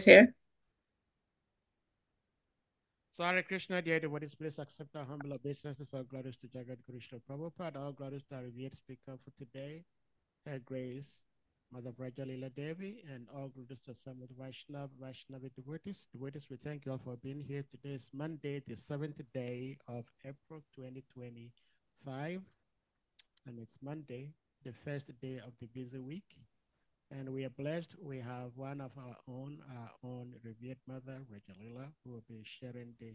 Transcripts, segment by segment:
here? So Hare Krishna, dear devotees, please accept our humble obeisances. All glories to Jagat Krishna Prabhupada. All glories to our revered speaker for today, Her Grace, Mother VRAJALILA Devi, and all glories to Samad Vaishnavi devotees. Devotees, we thank you all for being here. Today is Monday, the 7th day of April 2025, and it's Monday, the first day of the busy week. And we are blessed. We have one of our own revered mother, Rajalila, who will be sharing the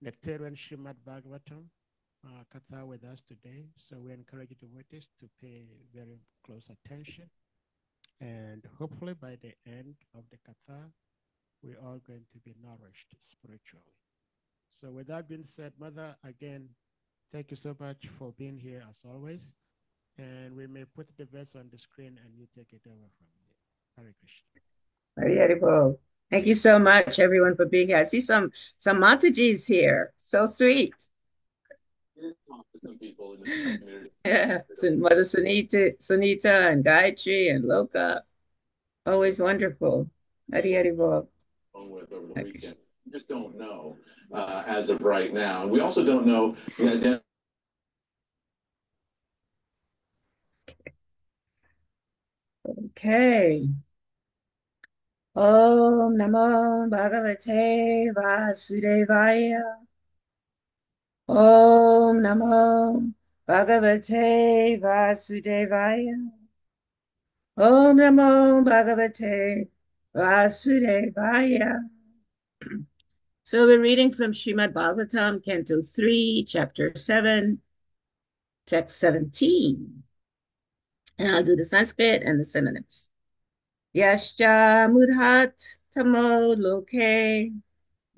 Nectarian Srimad Bhagavatam Katha with us today. So we encourage you devotees to pay very close attention. And hopefully by the end of the Katha, we're all going to be nourished spiritually. So with that being said, Mother, again, thank you so much for being here as always. And we may put the verse on the screen and you take it over from here. Hare Krishna. Very well. Thank you so much, everyone, for being here. I see some Montages here. So sweet. Talk to some people in the community. Yeah. So Mother Sunita and Gayatri and Loka. Always wonderful. Hari Hari Bol. With over the weekend. We just don't know as of right now. And we also don't know the identity. Okay. Om Namo Bhagavate Vasudevaya. Om Namo Bhagavate Vasudevaya. Om Namo Bhagavate Vasudevaya. So we're reading from Srimad Bhagavatam, Canto 3, Chapter 7, Text 17. And I'll do the Sanskrit and the synonyms. Yascha mudhat tamo loke,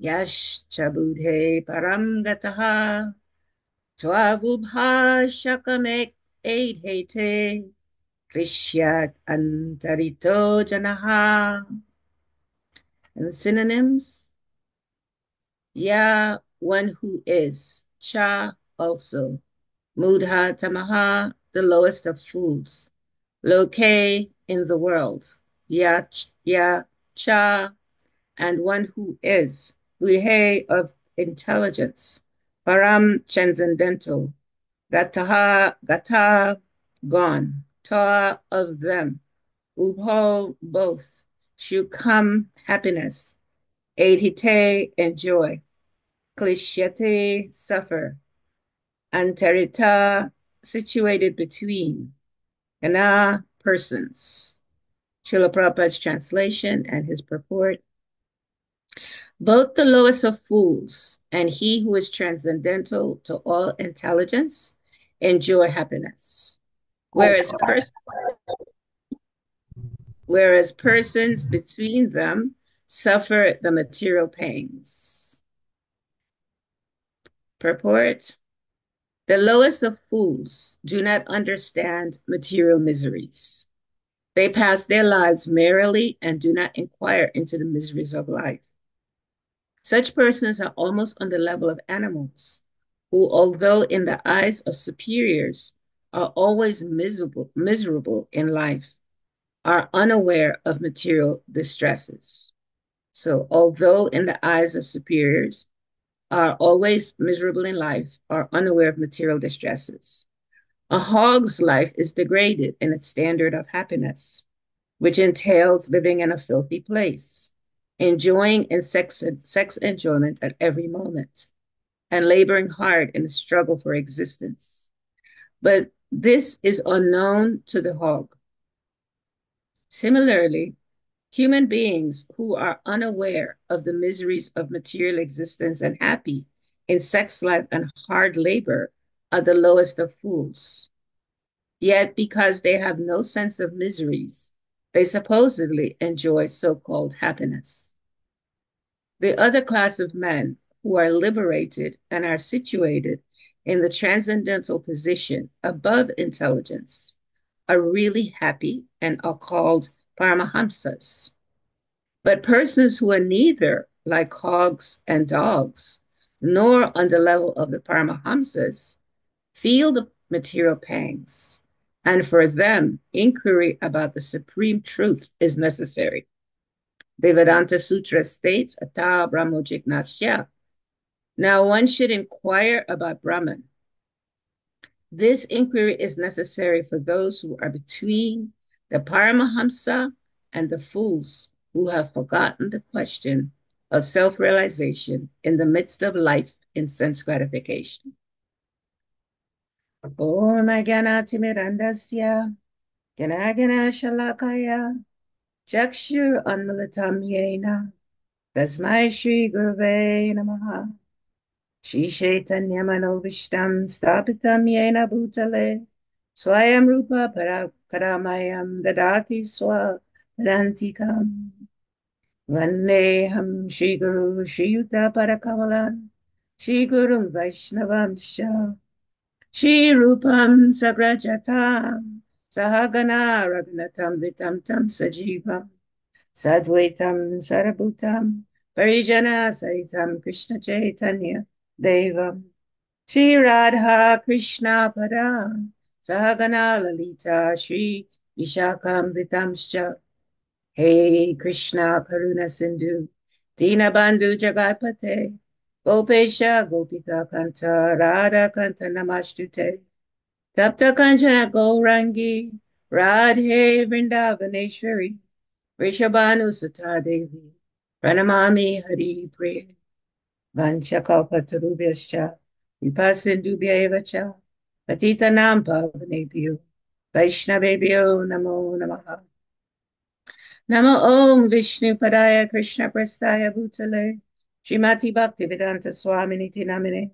yascha budhe param gataha, tvabhubha shakamek edhete, krishyat antarito janaha. And the synonyms, Ya, one who is, Cha, also, Mudha Tamaha, the lowest of fools, Loke, in the world, Ya, Cha, and one who is, Vihe, of intelligence, Param, transcendental, Gataha, Gata, gone, Ta, of them, Ubho, both, Shukam, happiness, Adhite, enjoy, Klishyate, suffer, Antarita, situated between, Ana, persons. Srila Prabhupada's translation and his purport. Both the lowest of fools and he who is transcendental to all intelligence enjoy happiness, whereas, whereas persons between them suffer the material pangs. Purport. The lowest of fools do not understand material miseries. They pass their lives merrily and do not inquire into the miseries of life. Such persons are almost on the level of animals, who, although in the eyes of superiors are always miserable in life, are unaware of material distresses. So, although in the eyes of superiors are always miserable in life, are unaware of material distresses. A hog's life is degraded in its standard of happiness, which entails living in a filthy place, enjoying in sex enjoyment at every moment, and laboring hard in the struggle for existence. But this is unknown to the hog. Similarly, human beings who are unaware of the miseries of material existence and happy in sex life and hard labor are the lowest of fools. Yet, because they have no sense of miseries, they supposedly enjoy so-called happiness. The other class of men who are liberated and are situated in the transcendental position above intelligence are really happy and are called Paramahamsas. But persons who are neither like hogs and dogs, nor on the level of the Paramahamsas, feel the material pangs, and for them, inquiry about the supreme truth is necessary. The Vedanta Sutra states, Ata Brahmo Jignasya. Now one should inquire about Brahman. This inquiry is necessary for those who are between the Paramahamsa and the fools who have forgotten the question of self-realization in the midst of life in sense gratification. Om Jnana Gana Shalakaya Jakshur Anmulatam Yena Tasmai Shri Gurve Namaha Shri Chaitanya Manovishtam Stapitam Yena Bhutale Swayam Rupa Paramayam Dadati Swa Vedantikam Vandeham Shri Guru Shri Yuta Parakamalan Shri Guru Vaishnavamsha Shri Rupam Sagrajatam Sahagana Ragnatam Vitam Tam Sajivam Sadvaitam Sarabhutam Parijana Saitam Krishna Chaitanya Devam Shri Radha Krishna Padam Sahagana Lalita Shri Vishakam Vitamscha Hey Krishna Karuna Sindhu Dinabandhu Jagapate Gopesha Gopika Kanta Radha Kanta Namastute Tapta Kanchana Gourangi Radhe Vrindavaneshwari Rishabhanu Sutta Devi Pranamami Hari Priya Vanchakalpatarubhyascha Vipasindubhya Evacha Patitanam Pavanebhyo Vaishnavebhyo Namo Namaha Namo Om Vishnu Padaya Krishna Prastaya Bhutale Srimati Bhaktivedanta Swaminiti Namine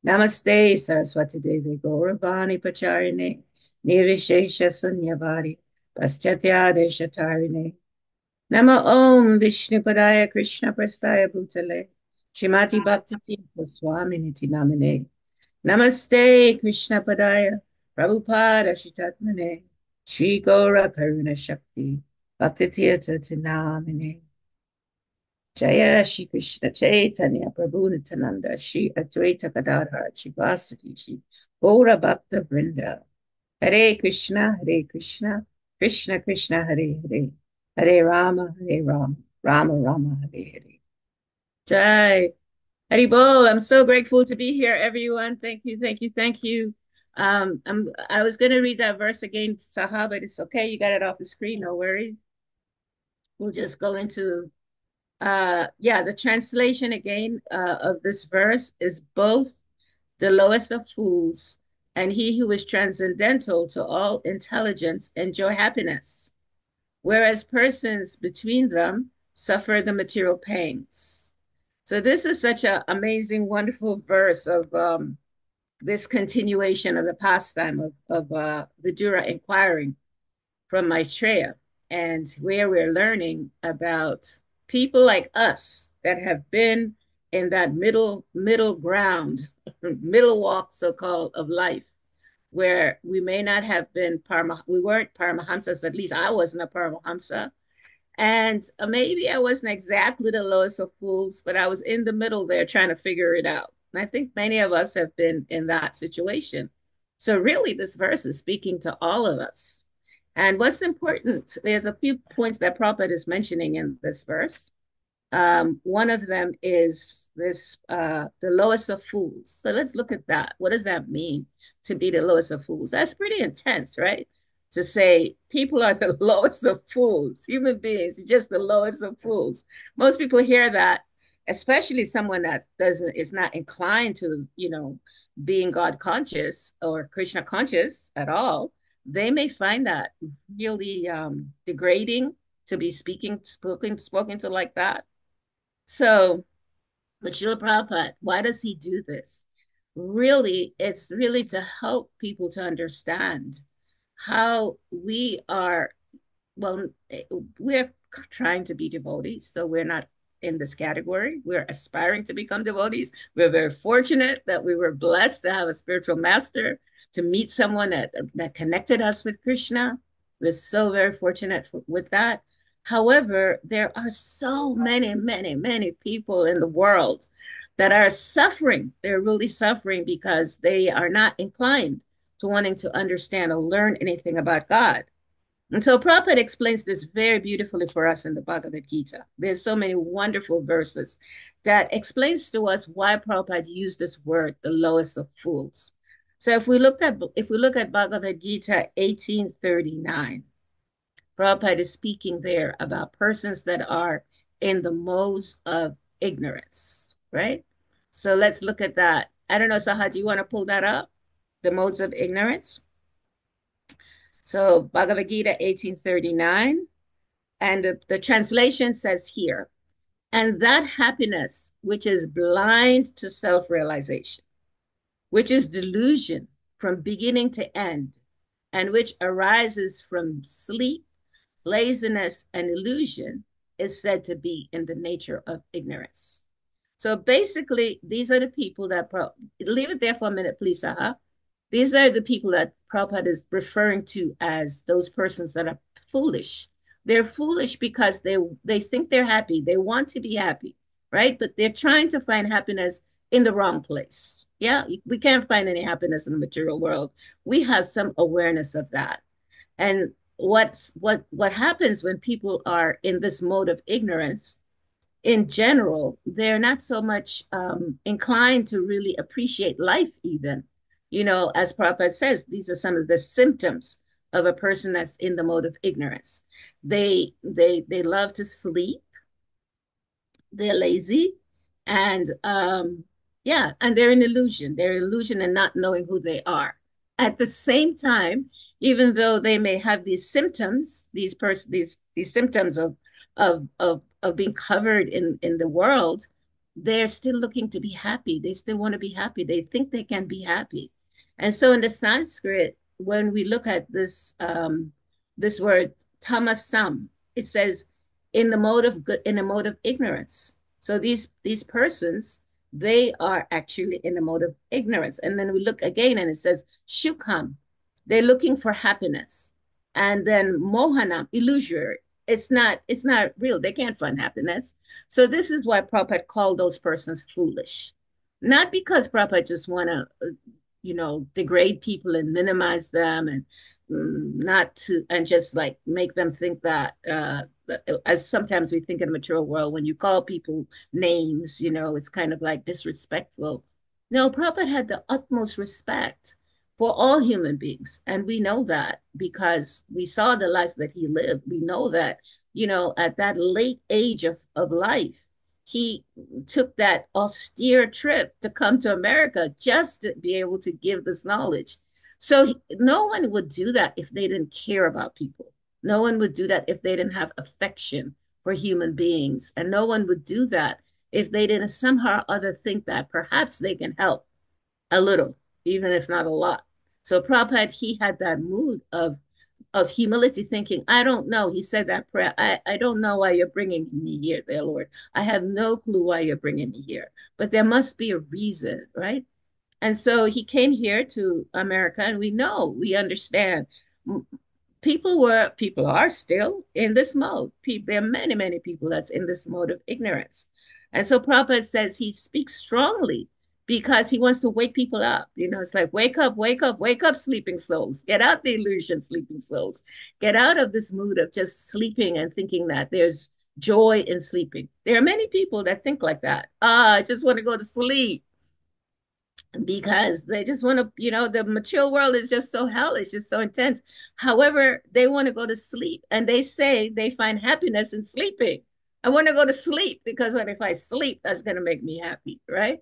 Namaste Saraswati Devi Gauravani Pacharine Nirvishesha Sunyavari Paschatya Deshatarine Nama Om Vishnu Padaya Krishna Prastaya Bhutale Shrimati Bhakti Swami Namine Namaste Krishna Padaya Prabhupada Shitatmane Shri Gaura Karuna Shakti Bhakti Tirtha Tinamine Jaya Shri Krishna Chaitanya Prabhu Nityananda Shri Advaita Gadadhar Shri Vasati Shri Gaura Bhakta Vrinda Hare Krishna Krishna Krishna Hare Hare Hare Rama Rama Rama Hare Hare Jai Hari Bol. I'm so grateful to be here, everyone. Thank you. I was going to read that verse again, Sahab, but it's okay. You got it off the screen. No worries. We'll just go into the translation again of this verse is both the lowest of fools and he who is transcendental to all intelligence enjoy happiness, whereas persons between them suffer the material pangs. So this is such an amazing, wonderful verse of this continuation of the pastime of Vidura inquiring from Maitreya, and where we're learning about people like us that have been in that middle ground, middle walk, so-called, of life, where we may not have been we weren't Paramahamsas. At least I wasn't a Paramahamsa, and maybe I wasn't exactly the lowest of fools, but I was in the middle there trying to figure it out. And I think many of us have been in that situation. So really, this verse is speaking to all of us. And what's important, there's a few points that Prabhupada is mentioning in this verse. One of them is this, the lowest of fools. So let's look at that. What does that mean to be the lowest of fools? That's pretty intense, right? To say people are the lowest of fools, human beings, just the lowest of fools. Most people hear that, especially someone that doesn't is not inclined to, being God conscious or Krishna conscious at all. They may find that really degrading to be spoken to like that. So, but Srila Prabhupada, why does he do this? Really, it's really to help people to understand how we are, well, we're trying to be devotees, so we're not in this category. We're aspiring to become devotees. We're very fortunate that we were blessed to have a spiritual master, to meet someone that connected us with Krishna. We're so very fortunate with that. However, there are so many people in the world that are suffering. They're really suffering because they are not inclined to wanting to understand or learn anything about God. And so Prabhupada explains this very beautifully for us in the Bhagavad Gita. There's so many wonderful verses that explains to us why Prabhupada used this word, the lowest of fools. So if we look at Bhagavad Gita 1839, Prabhupada is speaking there about persons that are in the modes of ignorance, right? So let's look at that. I don't know, Saha, do you want to pull that up? The modes of ignorance. So Bhagavad Gita 1839, and the translation says here, and that happiness which is blind to self-realization, which is delusion from beginning to end, and which arises from sleep, laziness, and illusion, is said to be in the nature of ignorance. So basically, these are the people that, leave it there for a minute, please, Saha. These are the people that Prabhupada is referring to as those persons that are foolish. They're foolish because they think they're happy. They want to be happy, right? But they're trying to find happiness in the wrong place. Yeah, we can't find any happiness in the material world. We have some awareness of that. And what happens when people are in this mode of ignorance in general, they're not so much inclined to really appreciate life, even. You know, as Prabhupada says, these are some of the symptoms of a person that's in the mode of ignorance. They love to sleep, they're lazy, and yeah, and they're an illusion. They're an illusion and not knowing who they are. At the same time, even though they may have these symptoms, these symptoms of being covered in the world, they're still looking to be happy. They still want to be happy. They think they can be happy. And so in the Sanskrit, when we look at this word tamasam, it says in the mode of good, in the mode of ignorance. So these persons, they are actually in the mode of ignorance. And then we look again and it says shukam, they're looking for happiness. And then mohanam, illusory. It's not real. They can't find happiness. So this is why Prabhupada called those persons foolish. Not because Prabhupada just want to, degrade people and minimize them and not to, and just like make them think that, as sometimes we think in the material world, when you call people names, it's kind of like disrespectful. No, Prabhupada had the utmost respect for all human beings. And we know that because we saw the life that he lived. We know that, at that late age of life, he took that austere trip to come to America just to be able to give this knowledge. So no one would do that if they didn't care about people. No one would do that if they didn't have affection for human beings. And no one would do that if they didn't somehow or other think that perhaps they can help a little, even if not a lot. So Prabhupada, he had that mood of humility, thinking, I don't know. He said that prayer. I don't know why you're bringing me here, dear Lord. I have no clue why you're bringing me here, but there must be a reason, right? And so he came here to America, and we understand. People are still in this mode. There are many, many people that's in this mode of ignorance. And so Prabhupada says he speaks strongly because he wants to wake people up. It's like, wake up, wake up, sleeping souls. Get out the illusion, sleeping souls. Get out of this mood of just sleeping and thinking that there's joy in sleeping. There are many people that think like that. I just want to go to sleep because they just want to, the material world is just so hellish, it's so intense. However, they want to go to sleep and they say they find happiness in sleeping. I want to go to sleep because if I sleep, that's going to make me happy, right?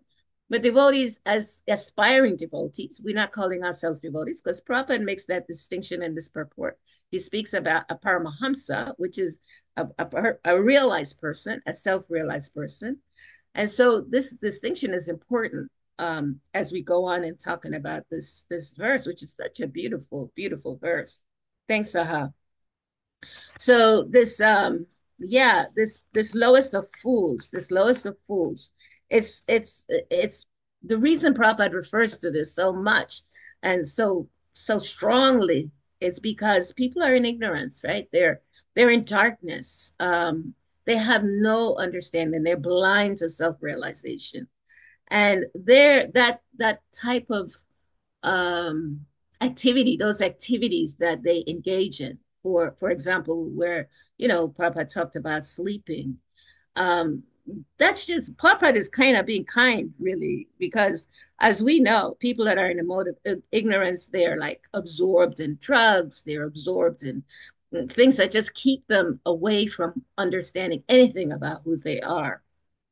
But devotees, as aspiring devotees, we're not calling ourselves devotees because Prabhupada makes that distinction in this purport. He speaks about a paramahamsa, which is a realized person, a self-realized person. And so this distinction is important as we go on and talking about this verse, which is such a beautiful, beautiful verse. Thanks, Saha. So this lowest of fools, it's the reason Prabhupada refers to this so much and so strongly. It's because people are in ignorance, right? They're in darkness. They have no understanding. They're blind to self-realization, and that type of um, activity, those activities that they engage in, for example, where, Prabhupada talked about sleeping. Um, that's just Prabhupada is kind of being kind, really, because as we know, people that are in a mode of ignorance, they're like absorbed in drugs, they're absorbed in things that just keep them away from understanding anything about who they are.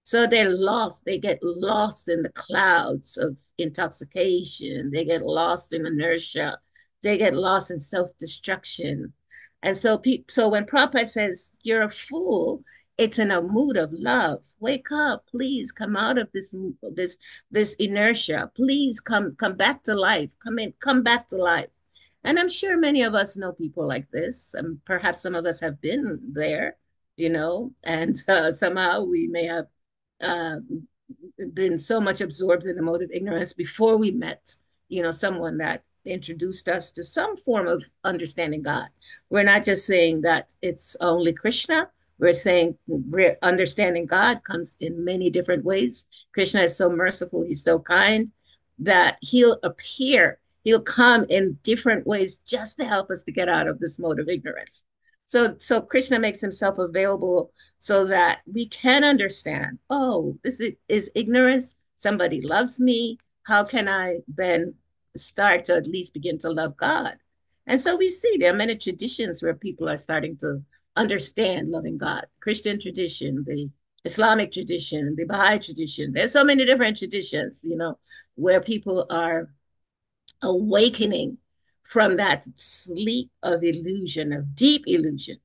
So they're lost. They get lost in the clouds of intoxication. They get lost in inertia. They get lost in self-destruction. And so when Prabhupada says you're a fool, it's in a mood of love. Wake up, please come out of this inertia. Please come back to life. Come back to life. And I'm sure many of us know people like this, and perhaps some of us have been there, and somehow we may have uh, been so much absorbed in the mode of ignorance before we met, someone that introduced us to some form of understanding God. We're not just saying that it's only Krishna. We're saying understanding God comes in many different ways. Krishna is so merciful. He's so kind that he'll appear. He'll come in different ways just to help us to get out of this mode of ignorance. So Krishna makes himself available so that we can understand, oh, is ignorance. Somebody loves me. How can I then start to at least begin to love God? And so we see there are many traditions where people are starting to understand loving God. Christian tradition, the Islamic tradition, the Baha'i tradition. There's so many different traditions, where people are awakening from that sleep of illusion, of deep illusion.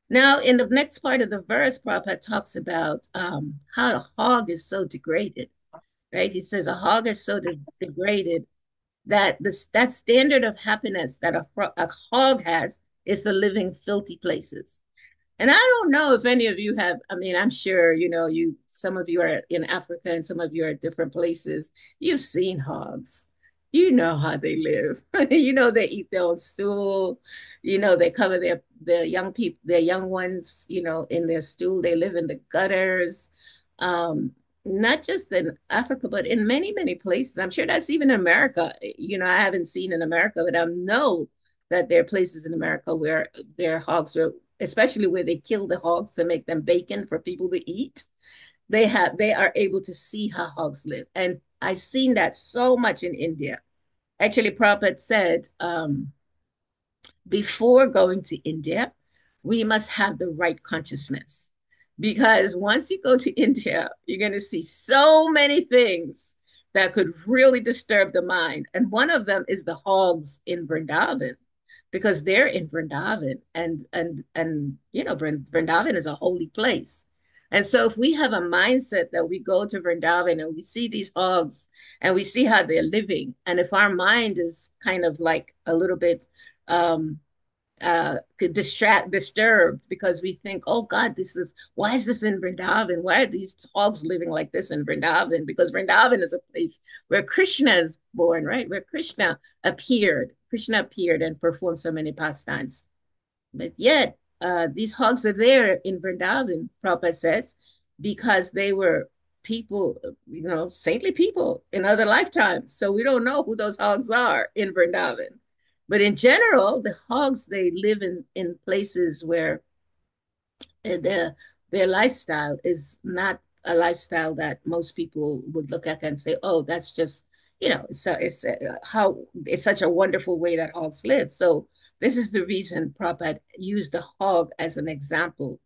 Now, in the next part of the verse, Prabhupada talks about how a hog is so degraded, right? He says a hog is so degraded that that standard of happiness that a hog has is to live in filthy places. And I don't know if any of you have, I mean, I'm sure, some of you are in Africa and some of you are at different places. You've seen hogs. You know how they live. They eat their own stool. They cover their young people, their young ones, in their stool. They live in the gutters. Um, Not just in Africa, but in many, many places. I'm sure that's even in America. I haven't seen in America, but I know that there are places in America where their hogs are, especially where they kill the hogs to make them bacon for people to eat. They are able to see how hogs live. And I've seen that so much in India. Actually, Prabhupada said, before going to India, we must have the right consciousness. Because once you go to India, you're going to see so many things that could really disturb the mind. And one of them is the hogs in Vrindavan, because they're in Vrindavan, and Vrindavan is a holy place. And so if we have a mindset that we go to Vrindavan and we see these hogs and we see how they're living, and if our mind is kind of like a little bit um, disturbed because we think, oh God, why is this in Vrindavan? Why are these hogs living like this in Vrindavan? Because Vrindavan is a place where Krishna is born, right? Where Krishna appeared and performed so many pastimes. But yet, these hogs are there in Vrindavan, Prabhupada says, because they were people, saintly people in other lifetimes. So we don't know who those hogs are in Vrindavan. But in general, the hogs, they live in places where their their lifestyle is not a lifestyle that most people would look at and say, "Oh, that's just it's such a wonderful way that hogs live." So this is the reason Prabhupada used the hog as an example,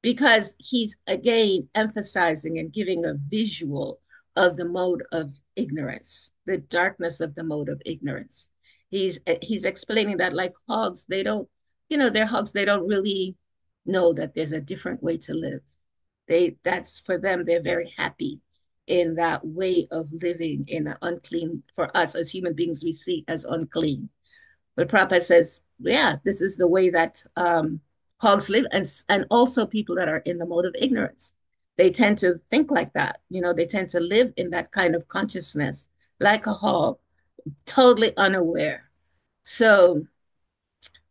because he's again emphasizing and giving a visual of the mode of ignorance, the darkness of the mode of ignorance. He's explaining that like hogs, they don't, they're hogs, they don't really know that there's a different way to live. That's for them, they're very happy in that way of living in an unclean, for us as human beings, we see as unclean. But Prabhupada says, yeah, this is the way that hogs live, and also people that are in the mode of ignorance. They tend to think like that. They tend to live in that kind of consciousness, like a hog, totally unaware. So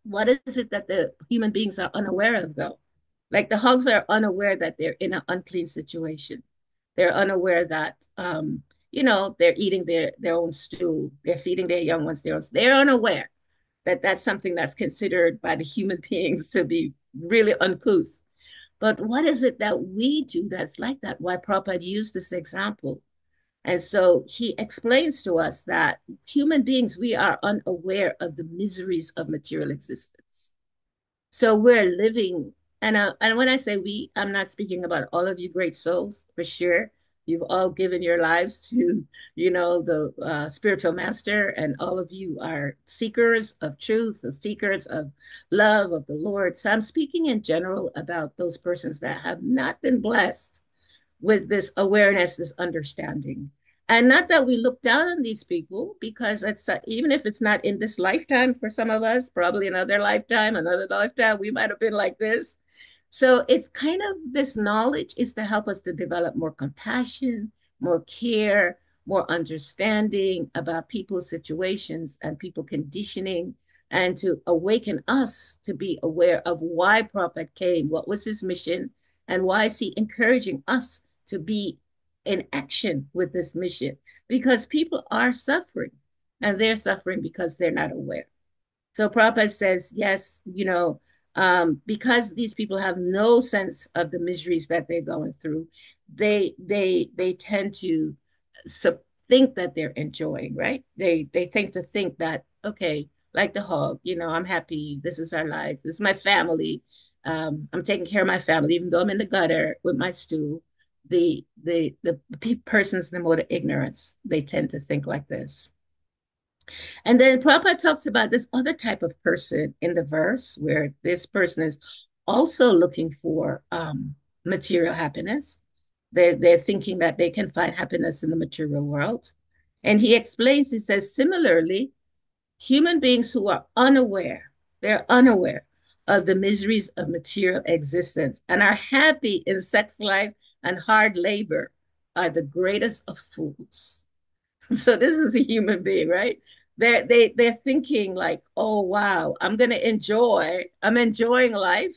what is it that the human beings are unaware of, though? Like the hogs are unaware that they're in an unclean situation. They're unaware that they're eating their own stool. They're feeding their young ones their own. They're unaware. that that's something that's considered by the human beings to be really uncouth. But what is it that we do that's like that? Why Prabhupada used this example. And so he explains to us that human beings, we are unaware of the miseries of material existence. So we're living, and when I say we, I'm not speaking about all of you great souls, for sure. You've all given your lives to, the spiritual master, and all of you are seekers of truth, seekers of love of the Lord. So I'm speaking in general about those persons that have not been blessed with this awareness, this understanding. And not that we look down on these people, because it's even if it's not in this lifetime for some of us, probably another lifetime, we might have been like this. So it's kind of this knowledge is to help us to develop more compassion, more care, more understanding about people's situations and people conditioning, and to awaken us to be aware of why Prophet came, what was his mission, and why is he encouraging us to be in action with this mission? Because people are suffering, and they're suffering because they're not aware. So Prabhupada says, yes, because these people have no sense of the miseries that they're going through, they tend to think that they're enjoying, right? They think that, okay, like the hog, I'm happy. This is our life. This is my family. I'm taking care of my family, even though I'm in the gutter with my stool. The persons in the mode of ignorance, they tend to think like this. And then Prabhupada talks about this other type of person in the verse where this person is also looking for material happiness. They're thinking that they can find happiness in the material world. And he explains, he says, similarly, human beings who are unaware, they're unaware of the miseries of material existence and are happy in sex life and hard labor are the greatest of fools. So this is a human being, right? They're thinking like, oh wow, I'm enjoying life.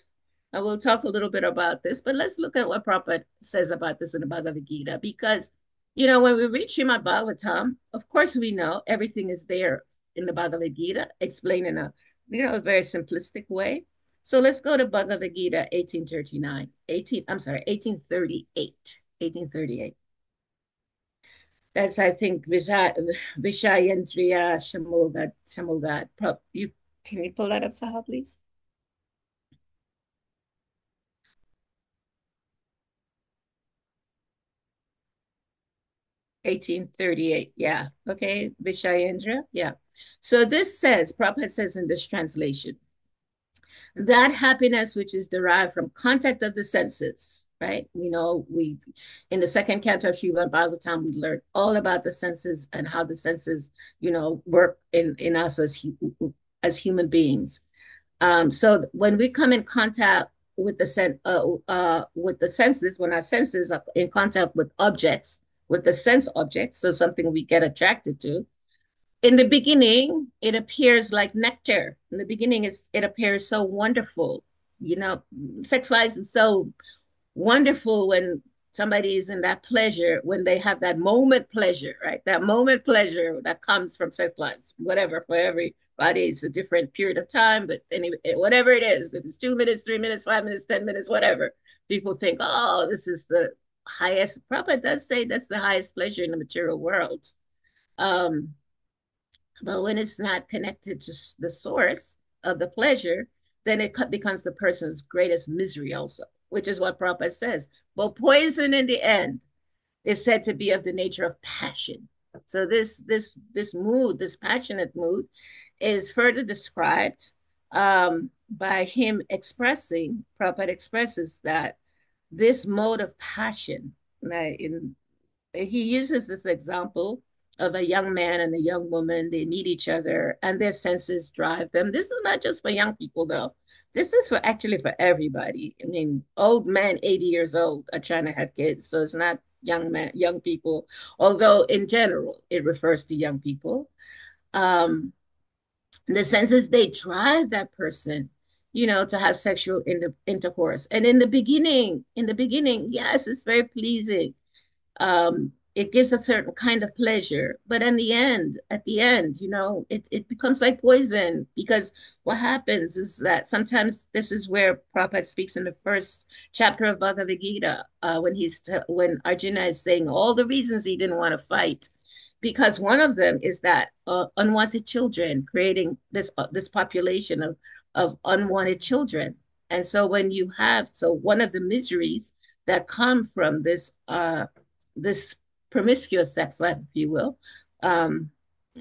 And we'll talk a little bit about this, but let's look at what Prabhupada says about this in the Bhagavad Gita, because when we read Srimad Bhagavatam, of course we know everything is there in the Bhagavad Gita, explained in a very simplistic way. So let's go to Bhagavad Gita 1839, 18, I'm sorry, 1838, 1838. That's, I think, Vishayendriya Shamulgat. Can you pull that up, Sahab, please? 1838. Yeah. Okay. Vishayendra. Yeah. So this says, Prabhupada says in this translation, that happiness which is derived from contact of the senses, right? We in the second canto of Srimad Bhagavatam, we learned all about the senses and how the senses, work in us as human beings. So when we come in contact with with the senses, when our senses are in contact with objects, with the sense objects, so something we get attracted to, in the beginning, it appears like nectar. In the beginning, it appears so wonderful. You know, sex life is so wonderful when somebody is in that pleasure, when they have that moment pleasure, right? That moment pleasure that comes from sex lives, whatever, for everybody, it's a different period of time, but anyway, whatever it is, if it's 2 minutes, 3 minutes, 5 minutes, 10 minutes, whatever, people think, oh, this is the highest. Prabhupada does say that's the highest pleasure in the material world. Um, but when it's not connected to the source of the pleasure, then it becomes the person's greatest misery also, which is what Prabhupada says. But poison in the end is said to be of the nature of passion. So this mood, this passionate mood, is further described by him expressing, Prabhupada expresses that this mode of passion, he uses this example of a young man and a young woman. They meet each other and their senses drive them. This is not just for young people, though. This is actually for everybody. I mean, old men, 80 years old, are trying to have kids. So it's not young people, although in general, it refers to young people. Um, the senses, they drive that person, to have sexual intercourse. And in the beginning, yes, it's very pleasing. it gives a certain kind of pleasure, but in the end, at the end, it becomes like poison, because what happens is that sometimes, this is where Prabhupada speaks in the first chapter of Bhagavad Gita, when Arjuna is saying all the reasons he didn't want to fight, because one of them is that unwanted children, creating this population of unwanted children. And so one of the miseries that come from this promiscuous sex life, if you will, um,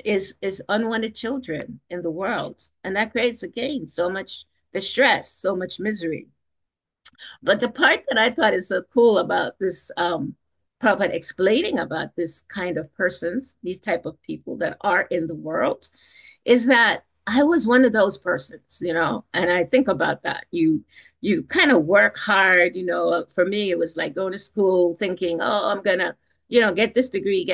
is unwanted children in the world, and that creates again so much distress, so much misery. But the part that I thought is so cool about this, Prabhupada explaining about this kind of persons, these type of people that are in the world, is that I was one of those persons, and I think about that. You kind of work hard, For me, it was like going to school thinking, oh, I'm gonna, get this degree,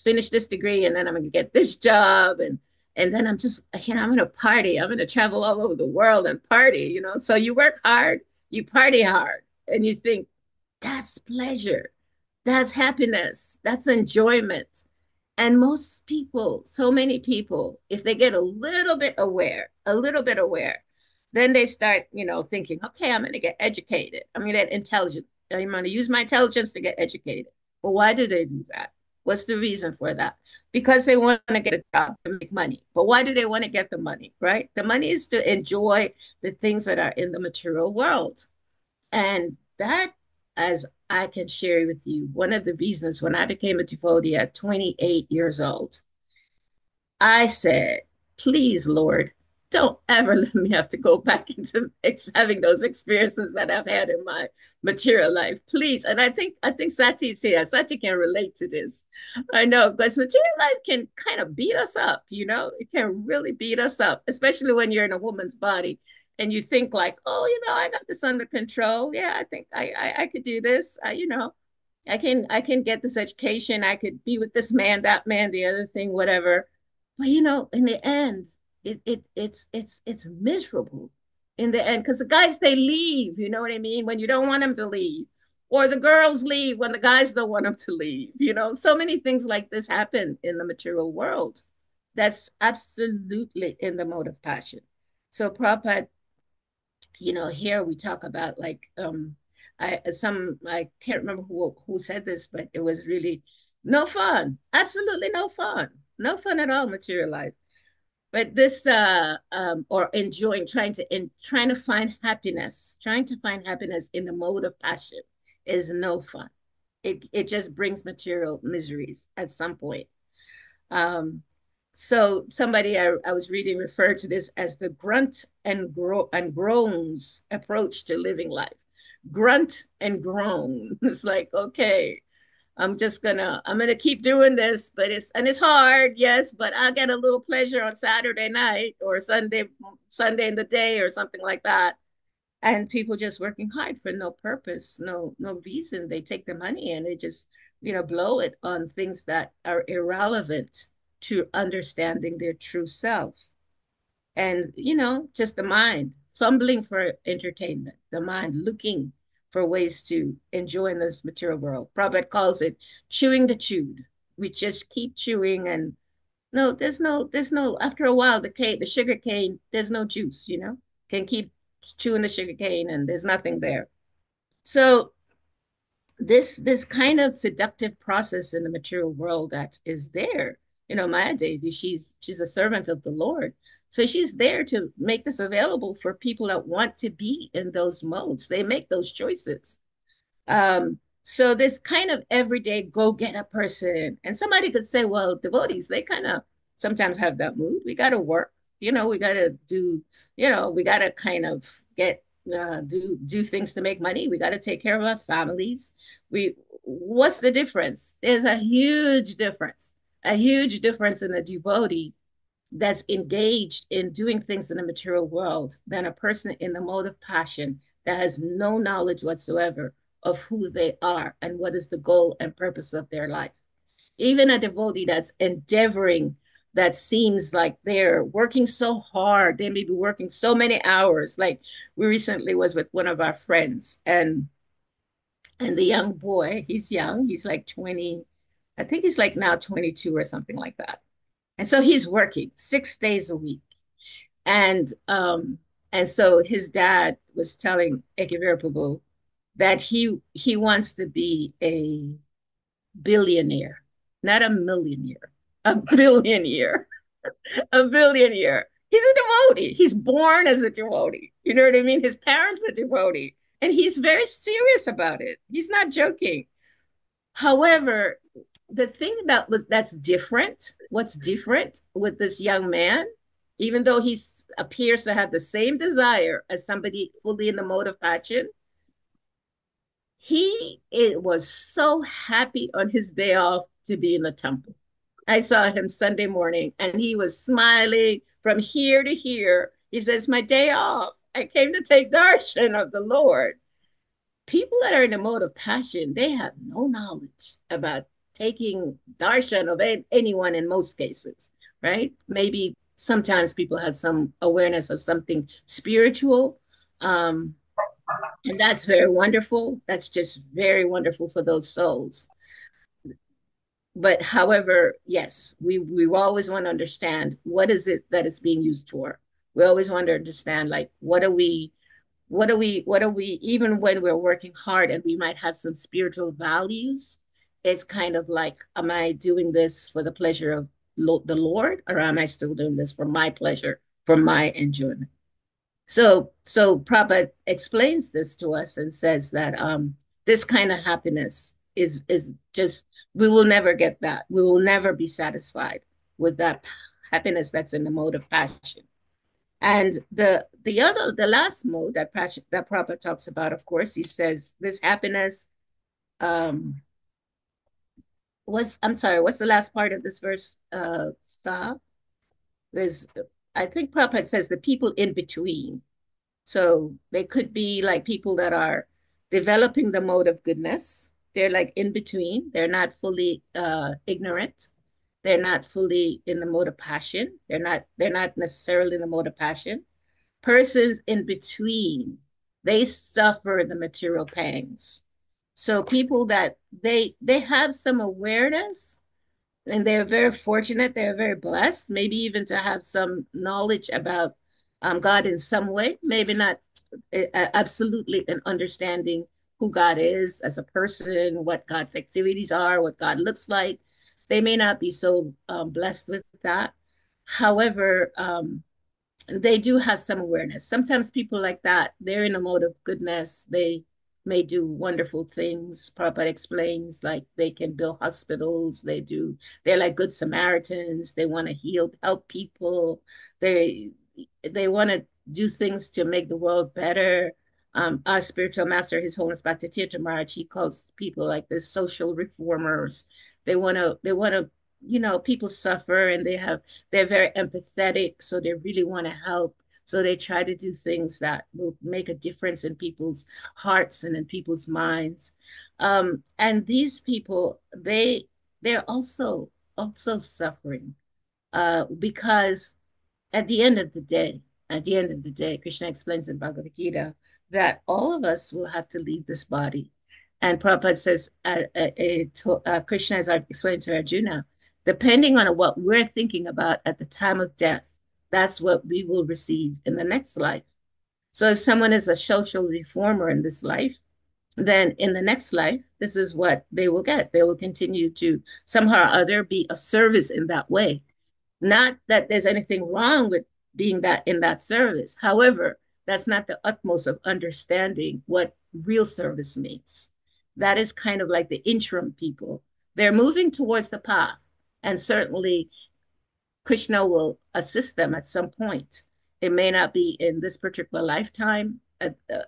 finish this degree, and then I'm gonna get this job, and then I'm gonna party. I'm gonna travel all over the world and party. So you work hard, you party hard, and you think that's pleasure, that's happiness, that's enjoyment. And most people, so many people, if they get a little bit aware, then they start, thinking, okay, I'm going to get educated. I'm going to get intelligent. I'm going to use my intelligence to get educated. But why do they do that? What's the reason for that? Because they want to get a job to make money. But why do they want to get the money, right? The money is to enjoy the things that are in the material world. And that, as I can share with you, one of the reasons when I became a devotee at 28 years old, I said, please, Lord, don't ever let me have to go back into having those experiences that I've had in my material life. Please. And I think Sati is here. Sati can relate to this. I know, because material life can kind of beat us up, It can really beat us up, especially when you're in a woman's body and you think like, oh, I got this under control. Yeah, I think I could do this. I can get this education. I could be with this man, that man, the other thing, whatever. But in the end, it's miserable in the end, because the guys, they leave. You know what I mean? When you don't want them to leave, or the girls leave when the guys don't want them to leave. So many things like this happen in the material world. That's absolutely in the mode of passion. So Prabhupada, here we talk about like I can't remember who said this, but it was really no fun, absolutely no fun, no fun at all, material life. But this or enjoying, trying to find happiness in the mode of passion is no fun. It just brings material miseries at some point. So somebody I was reading referred to this as the grunt and groans approach to living life. Grunt and groan. It's like, okay, I'm gonna keep doing this, but it's hard, yes, but I'll get a little pleasure on Saturday night or Sunday in the day or something like that. And people just working hard for no purpose, no reason. They take the money and they just, blow it on things that are irrelevant to understanding their true self. And, just the mind fumbling for entertainment, the mind looking for ways to enjoy in this material world. Prabhupada calls it chewing the chewed. We just keep chewing, and no, after a while, the sugar cane, there's no juice, can keep chewing the sugar cane and there's nothing there. So this kind of seductive process in the material world that is there. Maya Devi, she's a servant of the Lord. So she's there to make this available for people that want to be in those modes. They make those choices. So this kind of everyday go-getter person, and somebody could say, well, devotees, they kind of sometimes have that mood. We got to work, we got to do, we got to kind of get do things to make money. We got to take care of our families. What's the difference? There's a huge difference in a devotee that's engaged in doing things in the material world than a person in the mode of passion that has no knowledge whatsoever of who they are and what is the goal and purpose of their life. Even a devotee that's endeavoring, that seems like they're working so hard, they may be working so many hours. Like we recently was with one of our friends, and the young boy, he's young, he's like 20, I think he's like now 22 or something like that. And so he's working 6 days a week. And um, and so his dad was telling Ekivirapubu that he wants to be a billionaire, not a millionaire, a billionaire, a billionaire. He's a devotee. He's born as a devotee. You know what I mean? His parents are devotee, and he's very serious about it. He's not joking. However, the thing that's different, what's different with this young man, even though he appears to have the same desire as somebody fully in the mode of passion, he it was so happy on his day off to be in the temple. I saw him Sunday morning and he was smiling from here to here. He says, "My day off. I came to take darshan of the Lord." People that are in a mode of passion, they have no knowledge about taking darshan of anyone in most cases, right? Maybe sometimes people have some awareness of something spiritual. Um, and that's very wonderful. That's just very wonderful for those souls. But however, yes, we always want to understand what is it that it's being used for. We always want to understand like what are we even when we're working hard and we might have some spiritual values, it's kind of like, am I doing this for the pleasure of the Lord, or am I still doing this for my pleasure, for my enjoyment? So Prabhupada explains this to us and says that this kind of happiness is just, we will never get that. We will never be satisfied with that happiness that's in the mode of passion. And the last mode that Prabhupada talks about, of course, he says this happiness. Um, I'm sorry, what's the last part of this verse? Sa, there's, I think Prabhupada says the people in between. So they could be like people that are developing the mode of goodness. They're like in between. They're not fully ignorant. They're not fully in the mode of passion. They're not necessarily in the mode of passion. Persons in between, they suffer the material pangs. So people that they have some awareness, and they're very fortunate, they're very blessed, maybe even to have some knowledge about God in some way, maybe not absolutely an understanding who God is as a person, what God's activities are, what God looks like. They may not be so blessed with that. However, they do have some awareness. Sometimes people like that, they're in a mode of goodness. They may do wonderful things. Prabhupada explains, like they can build hospitals. They're like good Samaritans. They want to heal, help people. They they want to do things to make the world better. Our spiritual master, His Holiness Bhaktitirtha Maharaj, he calls people like this social reformers. They want to, people suffer and they're very empathetic, so they really want to help. So they try to do things that will make a difference in people's hearts and in people's minds. And these people, they're also suffering because at the end of the day, Krishna explains in Bhagavad Gita that all of us will have to leave this body. And Prabhupada says, Krishna, as I explained to Arjuna, depending on what we're thinking about at the time of death, that's what we will receive in the next life. So if someone is a social reformer in this life, then in the next life, this is what they will get. They will continue to somehow or other be of service in that way. Not that there's anything wrong with being that in that service. However, that's not the utmost of understanding what real service means. That is kind of like the interim people. They're moving towards the path, and certainly Krishna will assist them at some point. It may not be in this particular lifetime,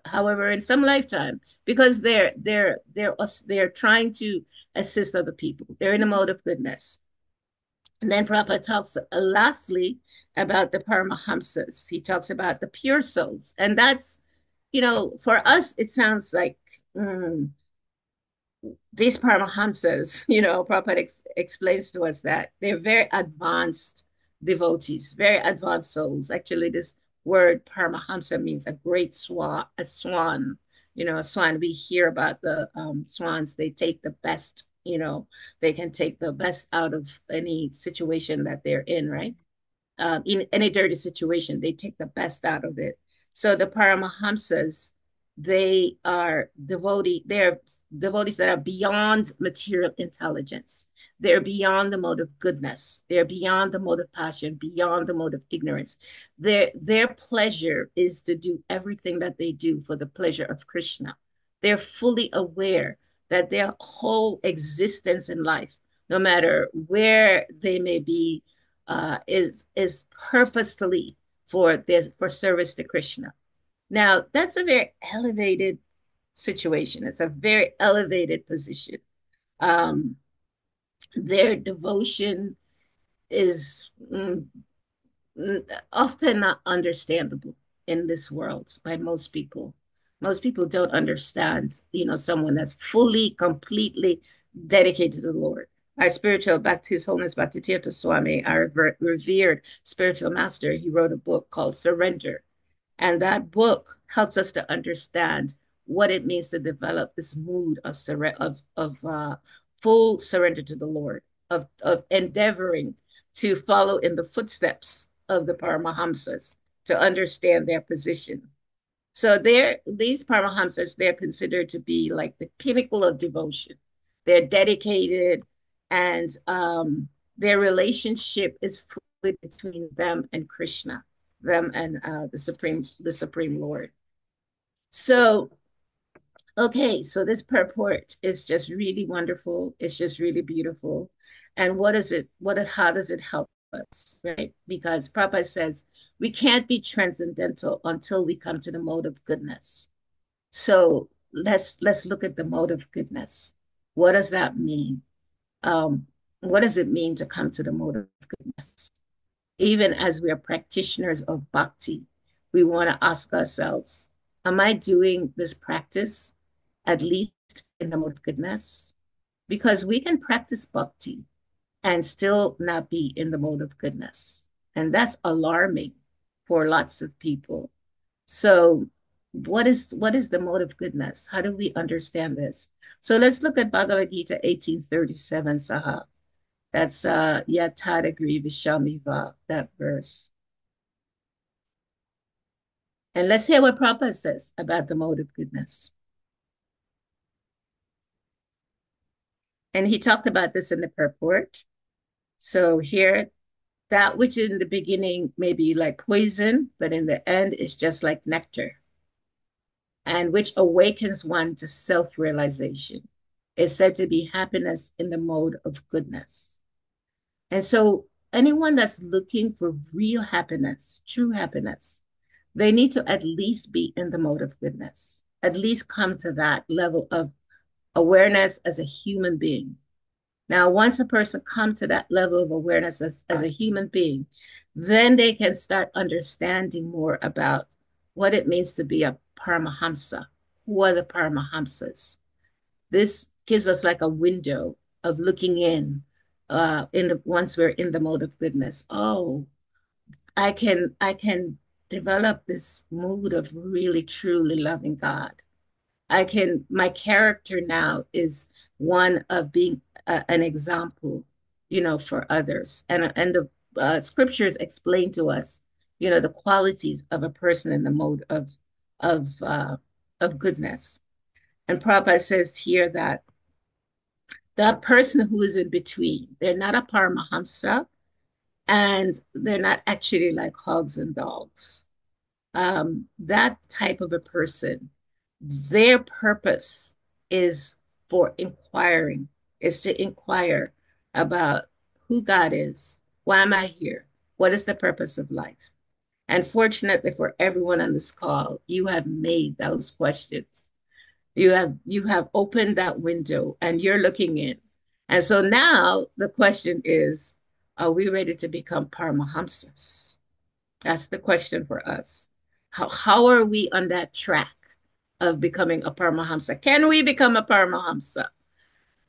however, in some lifetime, because they're trying to assist other people. They're in a mode of goodness. And then Prabhupada talks lastly about the Paramahamsas. He talks about the pure souls. And that's, for us, it sounds like these Paramahamsas, Prabhupada explains to us that they're very advanced devotees, very advanced souls. Actually, this word Paramahamsa means a great swan, a swan. A swan. We hear about the swans, they take the best You know, they can take the best out of any situation that they're in, right? In any dirty situation, they take the best out of it. So the Paramahamsas, they're devotees that are beyond material intelligence. They're beyond the mode of goodness. They're beyond the mode of passion, beyond the mode of ignorance. Their pleasure is to do everything that they do for the pleasure of Krishna. They're fully aware that their whole existence in life, no matter where they may be, is purposefully for this for service to Krishna. Now, that's a very elevated situation. It's a very elevated position. Um, their devotion is often not understandable in this world by most people. Most people don't understand, someone that's fully, completely dedicated to the Lord. Our spiritual, back to His Holiness Bhaktitirtha Swami, our revered spiritual master, he wrote a book called Surrender. And that book helps us to understand what it means to develop this mood of full surrender to the Lord, of endeavoring to follow in the footsteps of the Paramahamsas, to understand their position. So these Paramahamsas, they're considered to be like the pinnacle of devotion. They're dedicated, and their relationship is fully between them and Krishna, them and the Supreme Lord. So, okay, so this purport is just really wonderful. It's just really beautiful. And how does it help us, right? Because Prabhupada says we can't be transcendental until we come to the mode of goodness. So let's look at the mode of goodness. What does that mean? Um, what does it mean to come to the mode of goodness? Even as we are practitioners of bhakti, we want to ask ourselves, am I doing this practice at least in the mode of goodness? Because we can practice bhakti and still not be in the mode of goodness. And that's alarming for lots of people. So what is the mode of goodness? How do we understand this? So let's look at Bhagavad Gita 1837, Saha. That's Yatadagri Vishamiva, that verse. And let's hear what Prabhupada says about the mode of goodness. And he talked about this in the purport. So here, that which in the beginning may be like poison, but in the end is just like nectar, and which awakens one to self-realization, is said to be happiness in the mode of goodness. And so anyone that's looking for real happiness, true happiness, they need to at least be in the mode of goodness, at least come to that level of awareness as a human being. Now, once a person comes to that level of awareness as a human being, then they can start understanding more about what it means to be a Paramahamsa. Who are the Paramahamsas? This gives us like a window of looking once we're in the mode of goodness. Oh, I can develop this mood of really truly loving God. My character now is one of being an example, for others. And the scriptures explain to us, the qualities of a person in the mode of uh, of goodness. And Prabhupada says here that that person who is in between, they're not a Paramahamsa, and they're not actually like hogs and dogs. That type of a person, their purpose is for inquiring, is to inquire about who God is. Why am I here? What is the purpose of life? And fortunately for everyone on this call, you have made those questions. You have opened that window and you're looking in. And so now the question is, are we ready to become Paramahamsas? That's the question for us. How are we on that track of becoming a Paramahamsa? Can we become a Paramahamsa?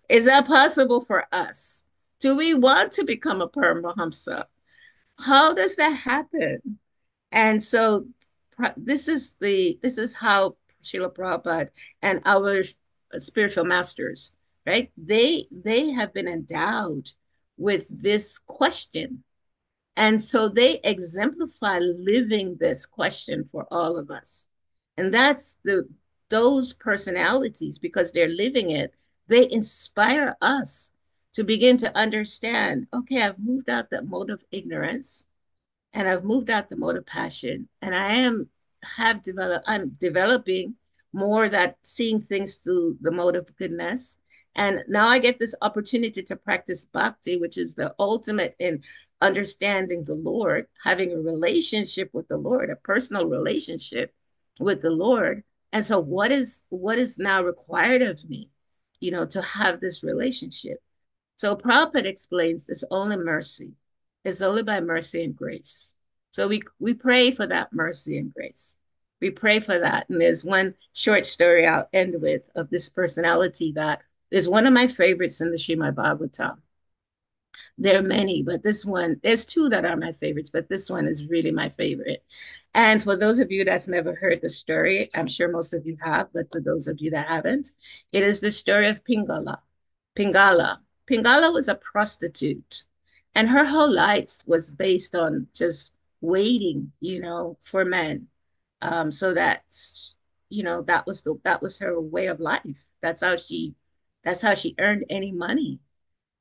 Is that possible for us? Do we want to become a Paramahamsa? How does that happen? And so this is how Srila Prabhupada and our spiritual masters right? They have been endowed with this question. And so they exemplify living this question for all of us. And that's those personalities, because they're living it, they inspire us to begin to understand, okay, I've moved out that mode of ignorance and I've moved out the mode of passion, and I'm developing more that seeing things through the mode of goodness. And now I get this opportunity to practice bhakti, which is the ultimate in understanding the Lord, having a relationship with the Lord, a personal relationship with the Lord. And so what is now required of me, to have this relationship? So Prabhupada explains it's only mercy. It's only by mercy and grace. So we pray for that mercy and grace. We pray for that. And there's one short story I'll end with of this personality that is one of my favorites in the Srimad Bhagavatam. There are many, but this one, there's two that are my favorites, but this one is really my favorite. And for those of you that's never heard the story, I'm sure most of you have, but for those of you that haven't, it is the story of Pingala. Pingala. Pingala was a prostitute, and her whole life was based on just waiting, for men. So that, that was her way of life. That's how she earned any money.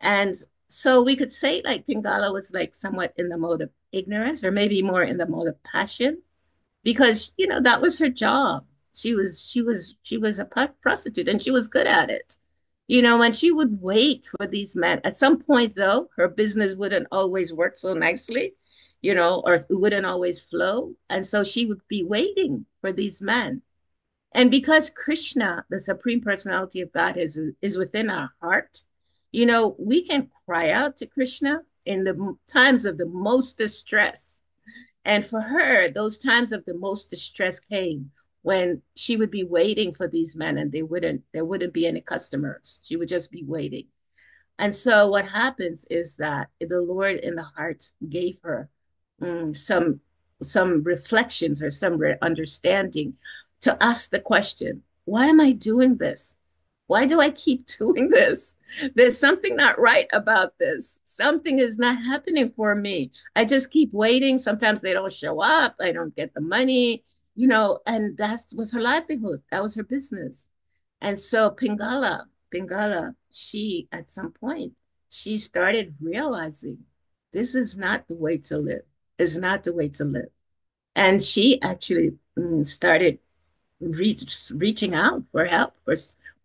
And so we could say like Pingala was like somewhat in the mode of ignorance, or maybe more in the mode of passion, because that was her job. She was a prostitute, and she was good at it. And she would wait for these men. At some point, though, her business wouldn't always work so nicely, or it wouldn't always flow. And so she would be waiting for these men. And because Krishna, the Supreme Personality of God, is within our heart, we can cry out to Krishna in the times of the most distress. And for her, those times of the most distress came when she would be waiting for these men, and there wouldn't be any customers. She would just be waiting. And so what happens is that the Lord in the heart gave her some reflections or some understanding to ask the question, why am I doing this? Why do I keep doing this? There's something not right about this. Something is not happening for me. I just keep waiting. Sometimes they don't show up. I don't get the money, and that was her livelihood. That was her business. And so Pingala, she, at some point, she started realizing this is not the way to live. Is not the way to live. And she actually started reaching out for help,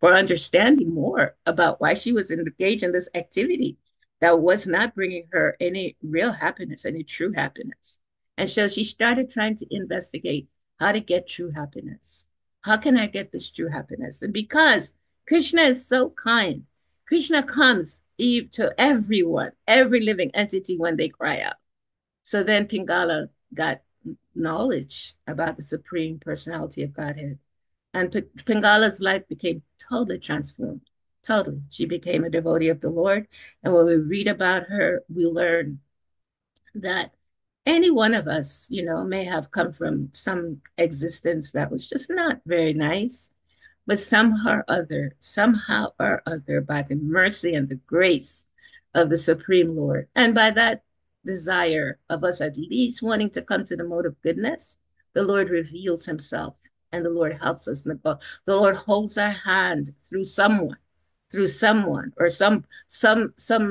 for understanding more about why she was engaged in this activity that was not bringing her any real happiness, any true happiness. And so she started trying to investigate how to get true happiness. How can I get this true happiness? And because Krishna is so kind, Krishna comes to everyone, every living entity when they cry out. So then Pingala got knowledge about the Supreme Personality of Godhead. And Pingala's life became totally transformed. Totally. She became a devotee of the Lord. And when we read about her, we learn that any one of us, may have come from some existence that was just not very nice, but somehow or other, by the mercy and the grace of the Supreme Lord, and by that desire of us at least wanting to come to the mode of goodness, the Lord reveals himself, and the Lord helps us. The Lord holds our hand through someone, or some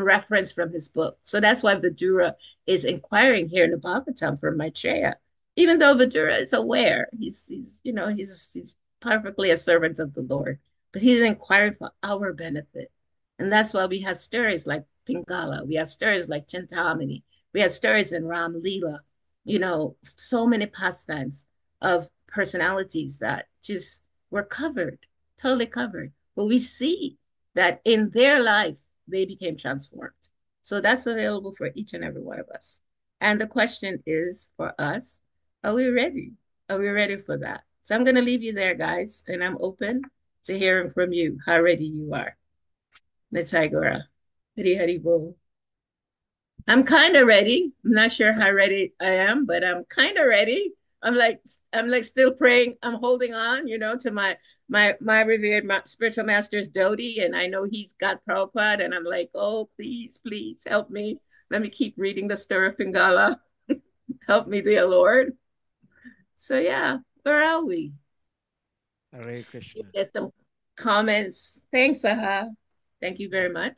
reference from his book. So that's why Vidura is inquiring here in the Bhagavatam for Maitreya, even though Vidura is aware, he's perfectly a servant of the Lord, but he's inquiring for our benefit. And that's why we have stories like Pingala, we have stories like Chintamani, we have stories in Ram Leela, so many pastimes of personalities that just were covered, totally covered. But we see that in their life, they became transformed. So that's available for each and every one of us. And the question is for us, are we ready? Are we ready for that? So I'm going to leave you there, guys, and I'm open to hearing from you how ready you are. Nataigora. Hari Hari Bol. I'm kind of ready. I'm not sure how ready I am, but I'm kind of ready. I'm like, I'm like still praying. I'm holding on, to my revered spiritual master's Dodi, and I know he's got Prabhupada, and I'm like, oh, please, please help me. Let me keep reading the Stir of Pingala. Help me, dear Lord. So yeah, where are we? Hare Krishna. There's some comments. Thanks, Saha. Thank you Yeah. very much.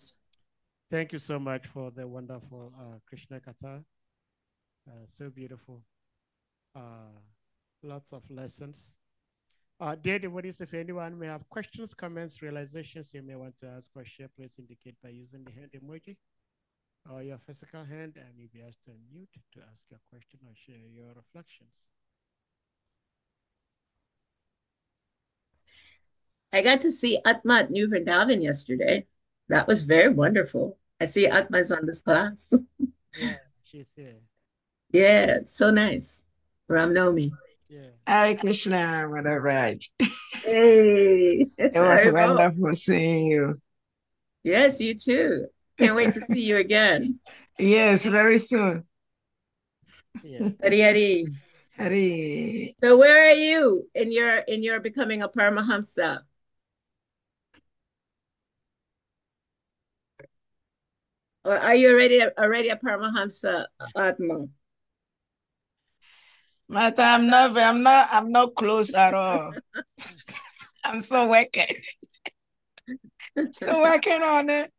Thank you so much for the wonderful Krishna Katha. So beautiful. Uh, Lots of lessons. Dear devotees, if anyone may have questions, comments, realizations you may want to ask or share, please indicate by using the hand emoji or your physical hand, and you'll be asked to unmute to ask your question or share your reflections. I got to see Atma at New Vrindavan yesterday. That was very wonderful. I see Yeah, Atma's on this class. yeah, she's here. Yeah, it's so nice. Ram Nomi. Yeah, Hare Krishna, Mother Raj. Hey, It was Haribo. wonderful seeing you. Yes, you too. Can't wait to see you again. Yes, very soon. yeah. Hari Hari. Hare. So where are you in your becoming a Paramahamsa? Or are you already a Paramahamsa, Atma? But I'm not close at all. I'm still working. Still working on it.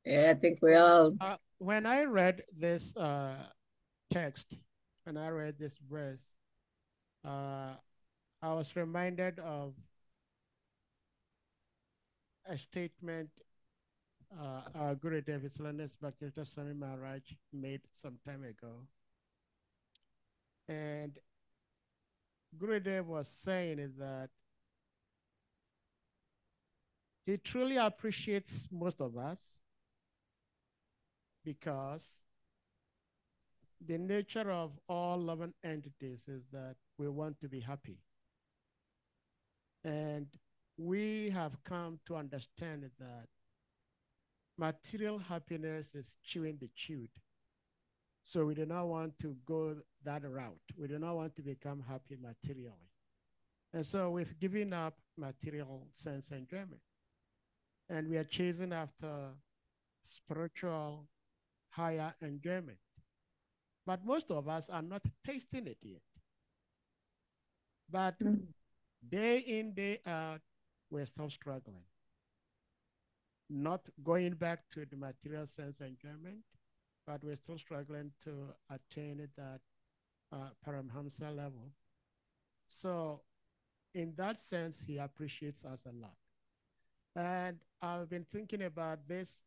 Yeah, I think we all. When I read this text, when I read this verse, uh, I was reminded of a statement Guru Devi His Bhaktivedanta Swami Maharaj made some time ago. And Gurudev was saying that he truly appreciates most of us because the nature of all loving entities is that we want to be happy. And we have come to understand that material happiness is chewing the chewed. So we do not want to go that route. We do not want to become happy materially. And so we've given up material sense enjoyment. And we are chasing after spiritual higher enjoyment. But most of us are not tasting it yet. But day in, day out, we're still struggling. Not going back to the material sense enjoyment, but we're still struggling to attain that Paramhamsa level. So in that sense, he appreciates us a lot. And I've been thinking about this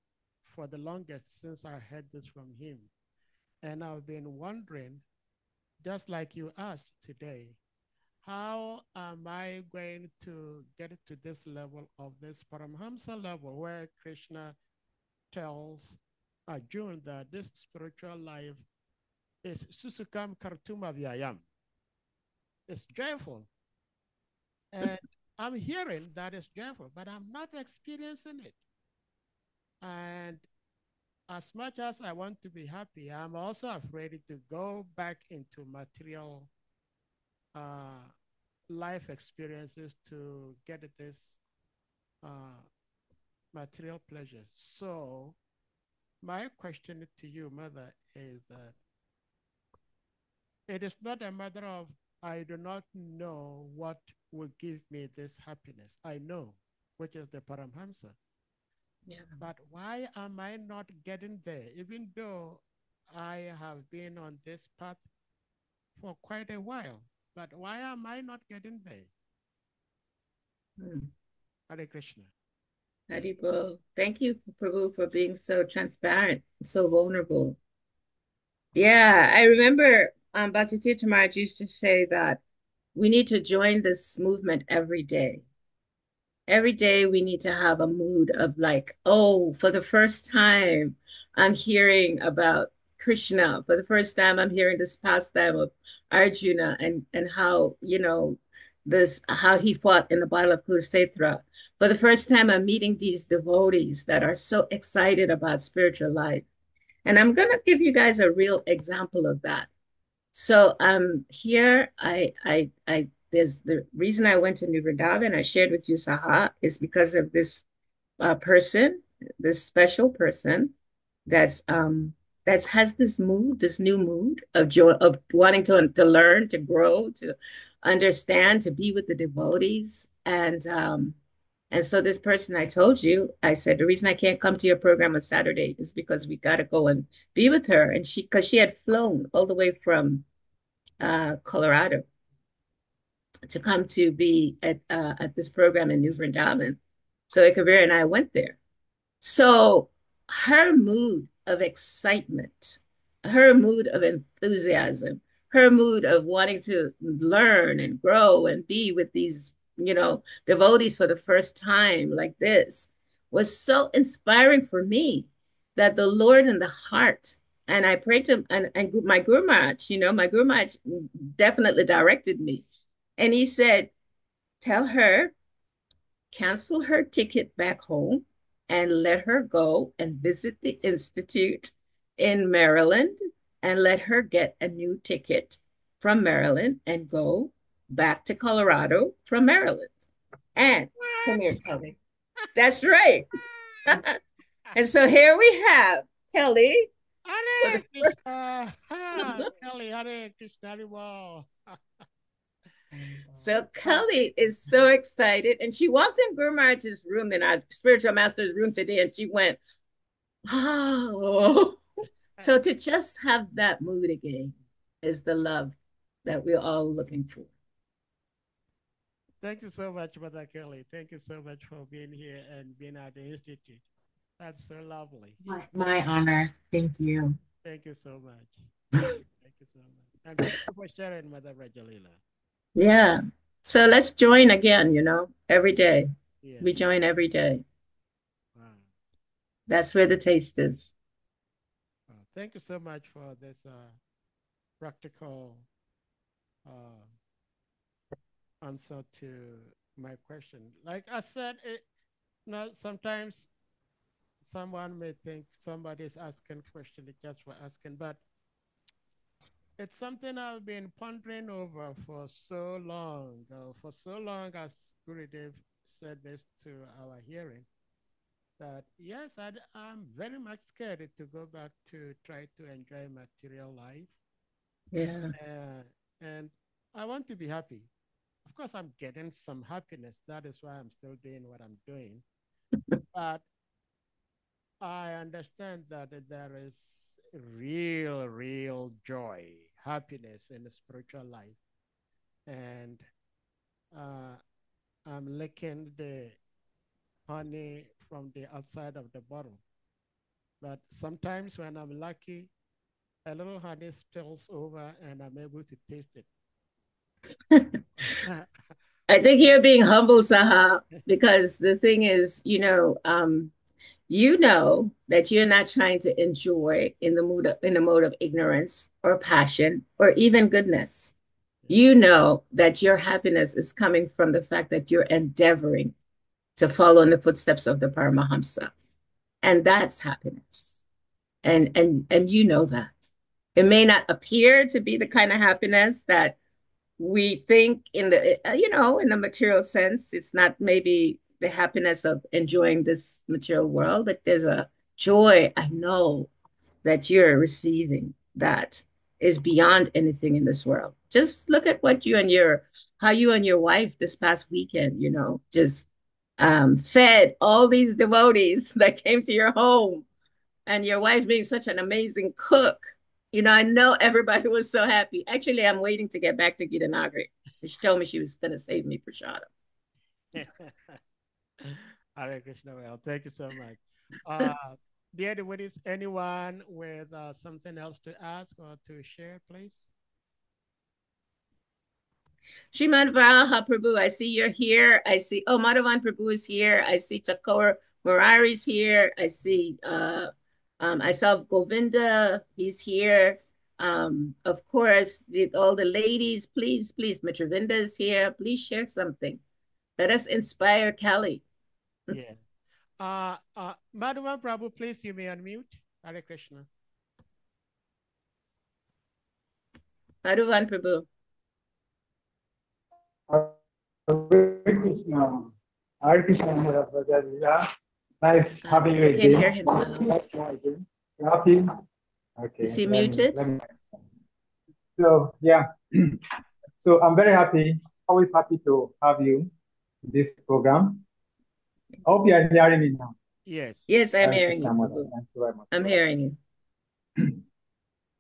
for the longest since I heard this from him. And I've been wondering, just like you asked today, how am I going to get to this level of this Paramhamsa level where Krishna tells Arjuna that this spiritual life is Susukam Kartuma Vyayam. It's joyful. And I'm hearing that it's joyful, but I'm not experiencing it. And as much as I want to be happy, I'm also afraid to go back into material life experiences to get this material pleasures. So my question to you, Mother, is that it is not a matter of I do not know what will give me this happiness. I know, which is the Paramhamsa. Yeah. But why am I not getting there? Even though I have been on this path for quite a while, but why am I not getting there? Hare Krishna. Haribo. Thank you, Prabhu, for being so transparent, so vulnerable. Yeah, I remember Bhakti Tirtha Maharaj used to say that we need to join this movement every day. Every day we need to have a mood of like, oh, for the first time, I'm hearing about Krishna. For the first time, I'm hearing this pastime of Arjuna and how, this how he fought in the Battle of Kurukshetra. For the first time, I'm meeting these devotees that are so excited about spiritual life. And I'm gonna give you guys a real example of that. So here there's the reason I went to New Vrindavan, I shared with you, Saha, is because of this person, this special person that has this mood, this new mood of joy, of wanting to learn, to grow, to understand, to be with the devotees. And so this person I told you, I said, the reason I can't come to your program on Saturday is because we got to go and be with her. And because she had flown all the way from Colorado to come to be at this program in New Vrindavan. So Kabir and I went there. So her mood of excitement, her mood of enthusiasm, her mood of wanting to learn and grow and be with these, devotees for the first time like this was so inspiring for me that the Lord in the heart, and I prayed to him, and my Guru Maharaj, my Guru Maharaj definitely directed me. And he said, tell her cancel her ticket back home and let her go and visit the Institute in Maryland and let her get a new ticket from Maryland and go back to Colorado from Maryland. And come here, Kelly. That's right. And so here we have Kelly for Hare the first. Krishna. Kelly, Hare Krishna. Hare So Kelly is so excited, and she walked in Guru Maharaj's room in our spiritual master's room today, and she went, "Oh!" So to just have that mood again is the love that we're all looking for. Thank you so much, Mother Kelly. Thank you so much for being here and being at the Institute. That's so lovely. My honor. Thank you. Thank you so much. Thank you so much. And thank you for sharing, Mother Rajalila. Yeah. So let's join again, every day. Yeah. We join every day. Wow. That's where the taste is. Wow. Thank you so much for this practical answer to my question. Like I said, sometimes someone may think somebody's asking question just for asking, but it's something I've been pondering over for so long. For so long, as Gurudev said this to our hearing, that yes, I'm very much scared to go back to try to enjoy material life. Yeah. And I want to be happy. Of course, I'm getting some happiness. That is why I'm still doing what I'm doing. But I understand that there is real joy, happiness in the spiritual life. And uh, I'm licking the honey from the outside of the bottle. But sometimes when I'm lucky, a little honey spills over and I'm able to taste it. I think you're being humble, Saha, because the thing is, you know that you're not trying to enjoy in the mode of ignorance or passion or even goodness. You know that your happiness is coming from the fact that you're endeavoring to follow in the footsteps of the Paramahamsa. And that's happiness. And you know that. It may not appear to be the kind of happiness that we think in the material sense. It's not maybe the happiness of enjoying this material world, but there's a joy I know that you're receiving that is beyond anything in this world. Just look at how you and your wife this past weekend, just fed all these devotees that came to your home, and your wife being such an amazing cook. I know everybody was so happy. Actually, I'm waiting to get back to Gitanagari. She told me she was going to save me Prashada. Hare Krishna. Well, thank you so much. Dear devotees, anyone with something else to ask or to share, please? Srimad Varaha Prabhu, I see you're here. I see, Madhavan Prabhu is here. I see Takora Murari's here. I saw Govinda, he's here. Of course, all the ladies, please, Mitravinda is here. Please share something. Let us inspire Kelly. Yeah. Madhavan Prabhu, please, you may unmute. Hare Krishna. Madhuvan Prabhu. Hare Krishna. Hare Krishna, VRAJALILA. Nice having you I can't hear again. himself. You happy? Okay, Is he muted? So, yeah. So, I'm very happy, always happy to have you in this program. I hope you are hearing me now. Yes. Yes, I'm Hare hearing you, Krishna, Mother. Prabhu. Thank you very much. I'm hearing you.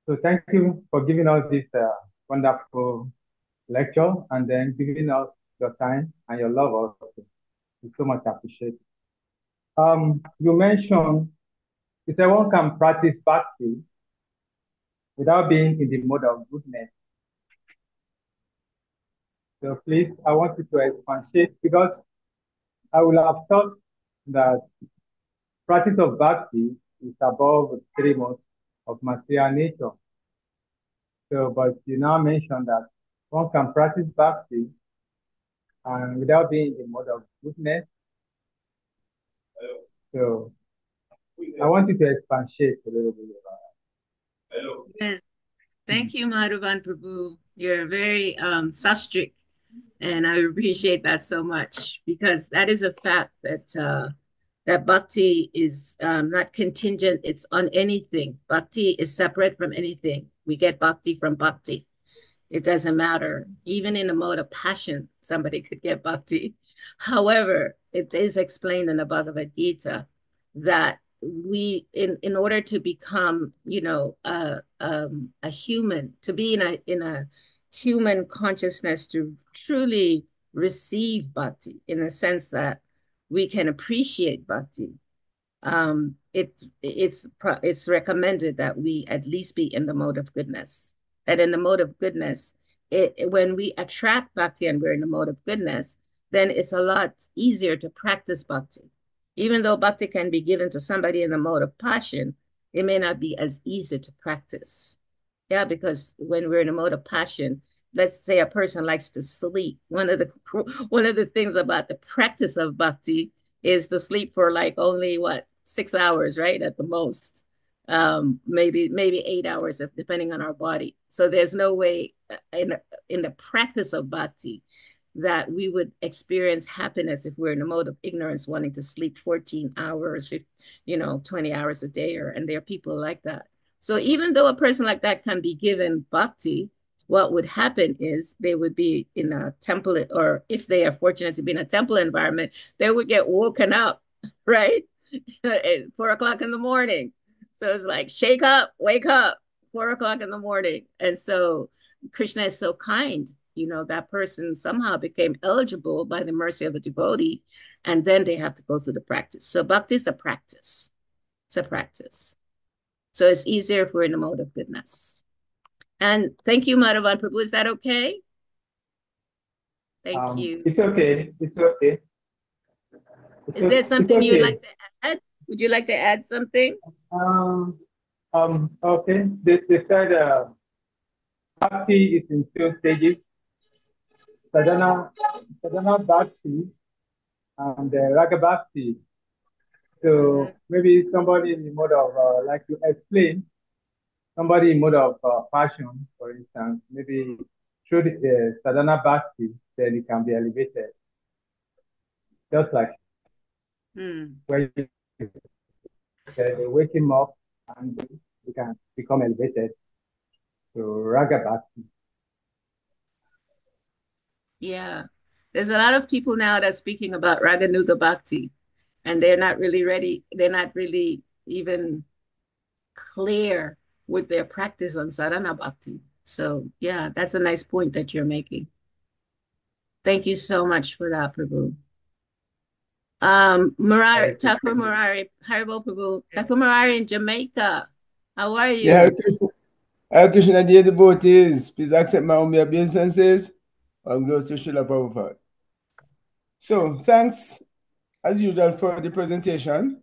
So, thank you for giving us this wonderful lecture and then giving us your time and your love also. We so much appreciate it. You mentioned you said one can practice bhakti without being in the mode of goodness. So please, I want you to expatiate because I will have thought that practice of bhakti is above the 3 modes of material nature. So, but you now mentioned that one can practice bhakti and without being in the mode of goodness. So I want you to expatiate a little bit about that. Yes. Thank you, Madhuvan Prabhu. You're very sastric, and I appreciate that so much because that is a fact that that bhakti is not contingent. It's on anything. Bhakti is separate from anything. We get bhakti from bhakti. It doesn't matter. Even in a mode of passion, somebody could get bhakti. However, it is explained in the Bhagavad Gita that in order to become, a human, to be in a human consciousness, to truly receive bhakti, in the sense that we can appreciate bhakti, it's recommended that we at least be in the mode of goodness. And in the mode of goodness, when we attract bhakti and we're in the mode of goodness, then it's a lot easier to practice bhakti. Even though bhakti can be given to somebody in the mode of passion, it may not be as easy to practice. Yeah, because when we're in a mode of passion, let's say a person likes to sleep. One of the things about the practice of bhakti is to sleep for like only what 6 hours, right, at the most. Maybe 8 hours, if, depending on our body. So there's no way in the practice of bhakti that we would experience happiness if we're in a mode of ignorance, wanting to sleep 14 hours, 20 hours a day, and there are people like that. So even though a person like that can be given bhakti, what would happen is they would be in a temple, or if they are fortunate to be in a temple environment, they would get woken up, right? At 4 o'clock in the morning. So it's like, shake up, wake up, 4 o'clock in the morning. And so Krishna is so kind. That person somehow became eligible by the mercy of a devotee, and then they have to go through the practice. So bhakti is a practice. It's a practice. So it's easier if we're in the mode of goodness. And thank you, Madhavan Prabhu. Is that okay? Thank you. It's okay. It's okay. Is there something you'd like to add? Would you like to add something? Okay. They said bhakti is in 2 stages. Sadhana bhakti and raga bhakti. So maybe somebody in the mode of, like you explained, somebody in mode of passion, for instance, maybe through the sadhana bhakti, then it can be elevated. Just like when they wake him up and he can become elevated to raga bhakti. Yeah. There's a lot of people now that's speaking about Raganuga Bhakti, and they're not really ready. They're not really even clear with their practice on Sadhana Bhakti. So, yeah, that's a nice point that you're making. Thank you so much for that, Prabhu. Murari, Thakur Murari, Haribo Prabhu, Thakur Murari in Jamaica. How are you? Yeah, Hare Krishna, dear devotees, please accept my humble obeisances. I'm close to Srila Prabhupada. So, thanks as usual for the presentation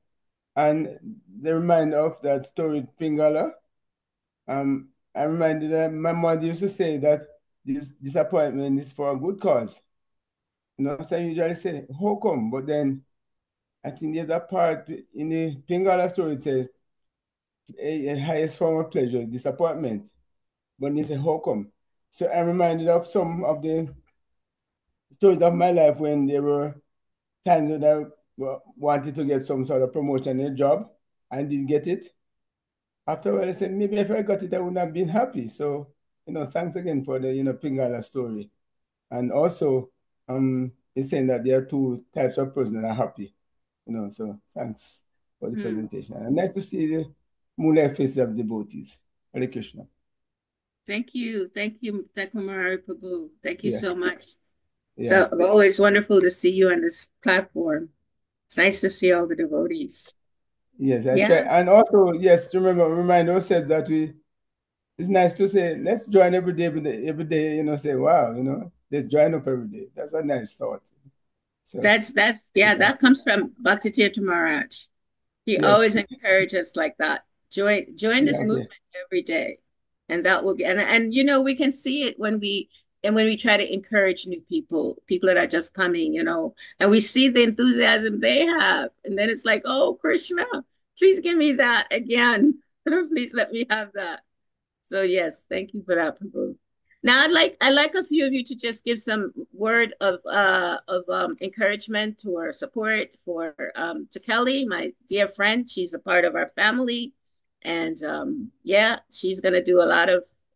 and the reminder of that story with Pingala. I'm reminded that my mother used to say that this disappointment is for a good cause. So I usually say, how come? But then I think there's a part in the Pingala story, it says, a highest form of pleasure is disappointment. But they say, how come? So I'm reminded of some of the stories of my life when there were times when I wanted to get some sort of promotion in a job and didn't get it. After a while, I said, maybe if I got it, I wouldn't have been happy. So, thanks again for the, Pingala story. And also, it's saying that there are two types of persons that are happy, so thanks for the presentation. And nice to see the moonlight faces of devotees. Hare Krishna. Thank you. Thank you, Takumari Prabhu. Thank you Yeah. so much. Yeah. So always wonderful to see you on this platform. It's nice to see all the devotees. Yes, that's right. And also, yes, to remind ourselves that it's nice to say, let's join every day, say, wow, let's join up every day. That's a nice thought. So That comes from Bhakti Tirtha Maharaj. He always encourages us like that. Join this movement every day. And that will get and we can see it when we try to encourage new people that are just coming, and we see the enthusiasm they have. And then it's like, oh, Krishna, please give me that again. Please let me have that. So yes, thank you for that, Prabhu. Now I'd like a few of you to just give some word of encouragement or support for to Kelly, my dear friend. She's a part of our family, and she's gonna do a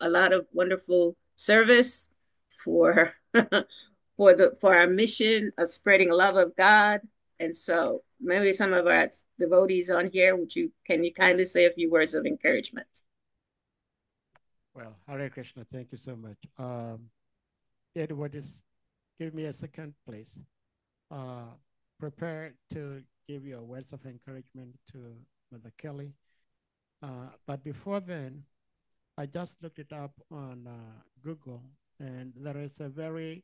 lot of wonderful service for for our mission of spreading love of God. And so maybe some of our devotees on here, can you kindly say a few words of encouragement? Well, Hare Krishna, thank you so much. Edward, give me a second, please. Prepare to give your words of encouragement to Mother Kelly. But before then, I just looked it up on Google, and there is a very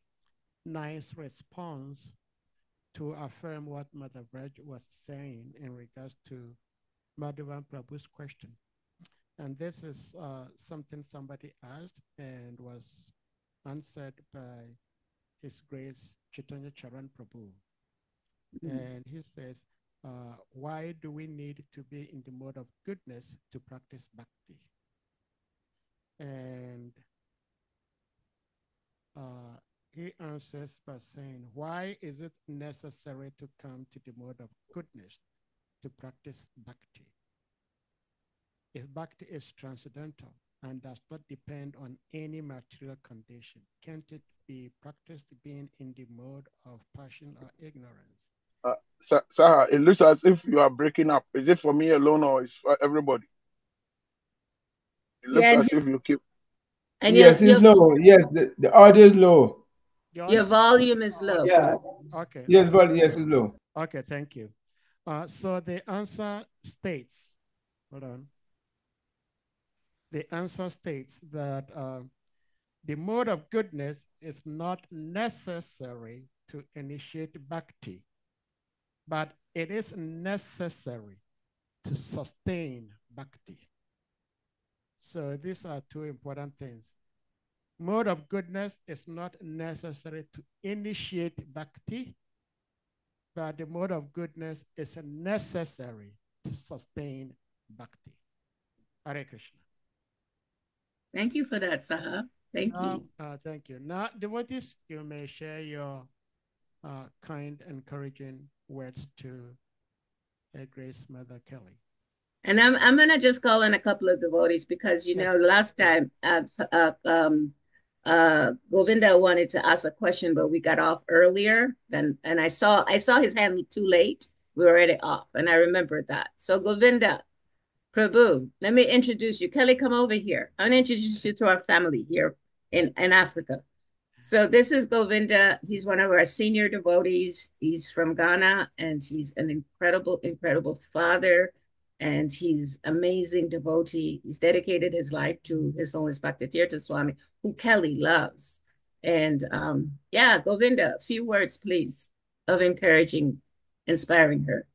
nice response to affirm what Mother Vraj was saying in regards to Madhavan Prabhu's question. And this is something somebody asked and was answered by His Grace Chaitanya Charan Prabhu. And he says, why do we need to be in the mode of goodness to practice bhakti? And he answers by saying, why is it necessary to come to the mode of goodness to practice bhakti? If bhakti is transcendental and does not depend on any material condition, can't it be practiced being in the mode of passion or ignorance? Sir, it looks as if you are breaking up. Is it for me alone or is for everybody? It looks as if you keep. And yes, it's low. Yes, the audio is low. Your volume is low. Yeah. Okay. Yes, but yes, it's low. Okay, thank you. So the answer states, hold on. The answer states that the mode of goodness is not necessary to initiate bhakti, but it is necessary to sustain bhakti. So these are two important things. Mode of goodness is not necessary to initiate bhakti, but the mode of goodness is necessary to sustain bhakti. Hare Krishna. Thank you for that, Sahab. Thank you. Thank you. Now, devotees, you may share your kind, encouraging words to Grace Mother Kelly. And I'm gonna just call in a couple of devotees because last time Govinda wanted to ask a question, but we got off earlier, and I saw his hand too late. We were already off, and I remembered that. So Govinda, Prabhu, let me introduce you. Kelly, come over here. I'm gonna introduce you to our family here in Africa. So this is Govinda. He's one of our senior devotees. He's from Ghana, and he's an incredible, incredible father, and he's amazing devotee. He's dedicated his life to His Holiness Bhaktitirtha Swami, who Kelly loves. And Govinda, a few words, please, of encouraging, inspiring her.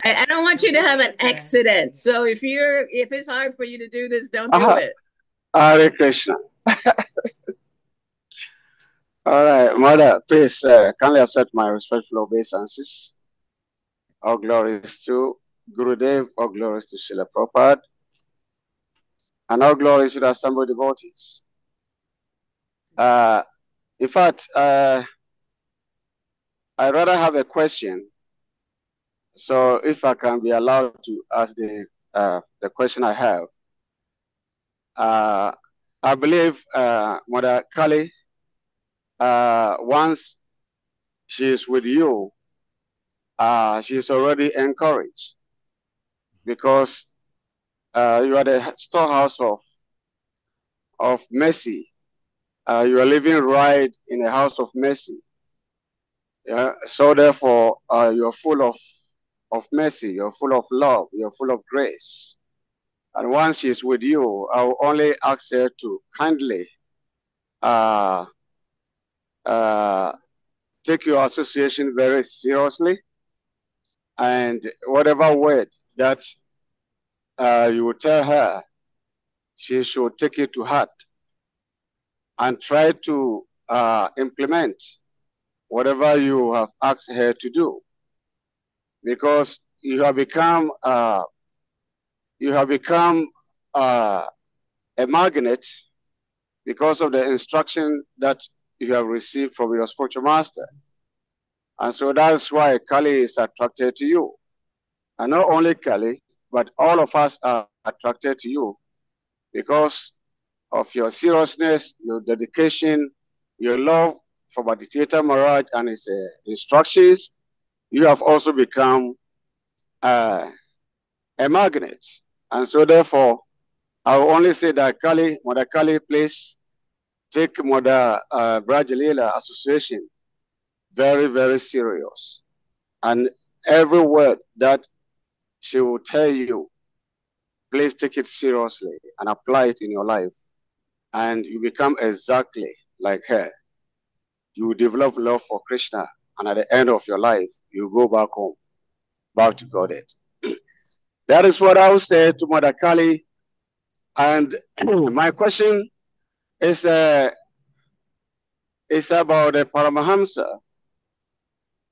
I don't want you to have an accident. So if it's hard for you to do this, don't do it. Hare Krishna. All right, Mother, please kindly accept my respectful obeisances. All glories to Gurudev, all glories to Srila Prabhupada, and all glories to the assembled devotees. In fact, I rather have a question. So if I can be allowed to ask the question I have, I believe Mother Kali, once she is with you, she is already encouraged because you are the storehouse of mercy. You are living right in a house of mercy. Yeah? So therefore, you're full of mercy, you're full of love, you're full of grace. And once she's with you, I will only ask her to kindly uh, uh, take your association very seriously, and whatever word that you will tell her, she should take it to heart and try to implement whatever you have asked her to do, because you have become a magnet because of the instruction that you have received from your spiritual master. And so that's why Kali is attracted to you. And not only Kali, but all of us are attracted to you because of your seriousness, your dedication, your love for Meditator Maharaj and his instructions. You have also become a magnet. And so therefore, I will only say that Kali, Mother Kali, please take Mother VRAJALILA Association very, very serious. And every word that she will tell you, please take it seriously and apply it in your life. And you become exactly like her. You develop love for Krishna. And at the end of your life, you go back home, back to Godhead. That is what I will say to Mother Kali. And my question is about the Paramahamsa.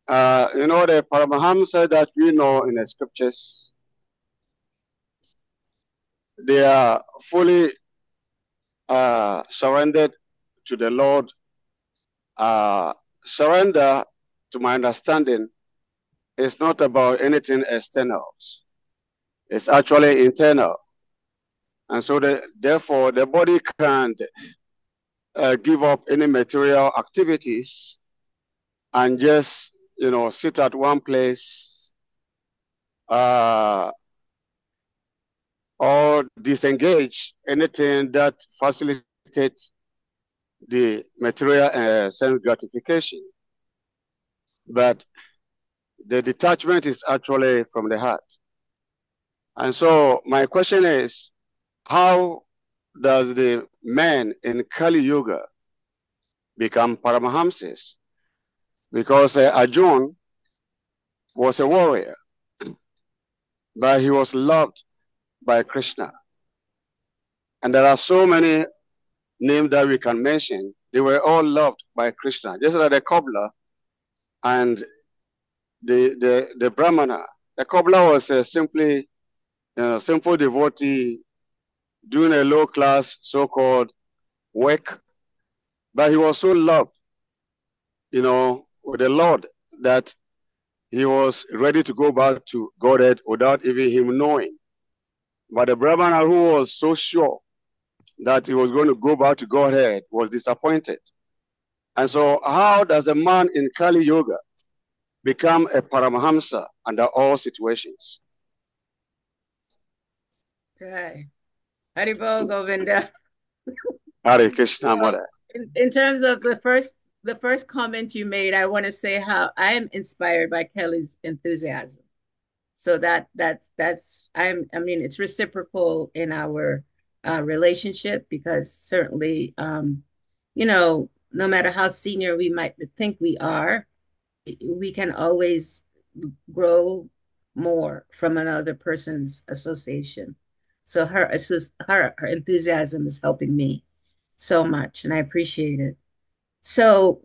The Paramahamsa that we know in the scriptures, they are fully surrendered to the Lord. Surrender, to my understanding, is not about anything external. It's actually internal. And so therefore, the body can't give up any material activities and just, sit at one place or disengage anything that facilitates the material sense gratification. But the detachment is actually from the heart. And so my question is, how does the man in Kali Yuga become Paramahamsas? Because Arjun was a warrior, but he was loved by Krishna. And there are so many names that we can mention. They were all loved by Krishna, just like the cobbler and the Brahmana. The cobbler was simply a simple devotee doing a low class so-called work, but he was so loved, with the Lord that he was ready to go back to Godhead without even him knowing. But the Brahmana, who was so sure that he was going to go back to Godhead, was disappointed. And so how does a man in Kali Yuga become a Paramahamsa under all situations? Okay. Haribol Govinda. Hare Krishna, Mother. In terms of the first comment you made, I want to say how I am inspired by Kelly's enthusiasm. So that's I mean it's reciprocal in our relationship, because certainly no matter how senior we might think we are, we can always grow more from another person's association. So her enthusiasm is helping me so much, and I appreciate it. So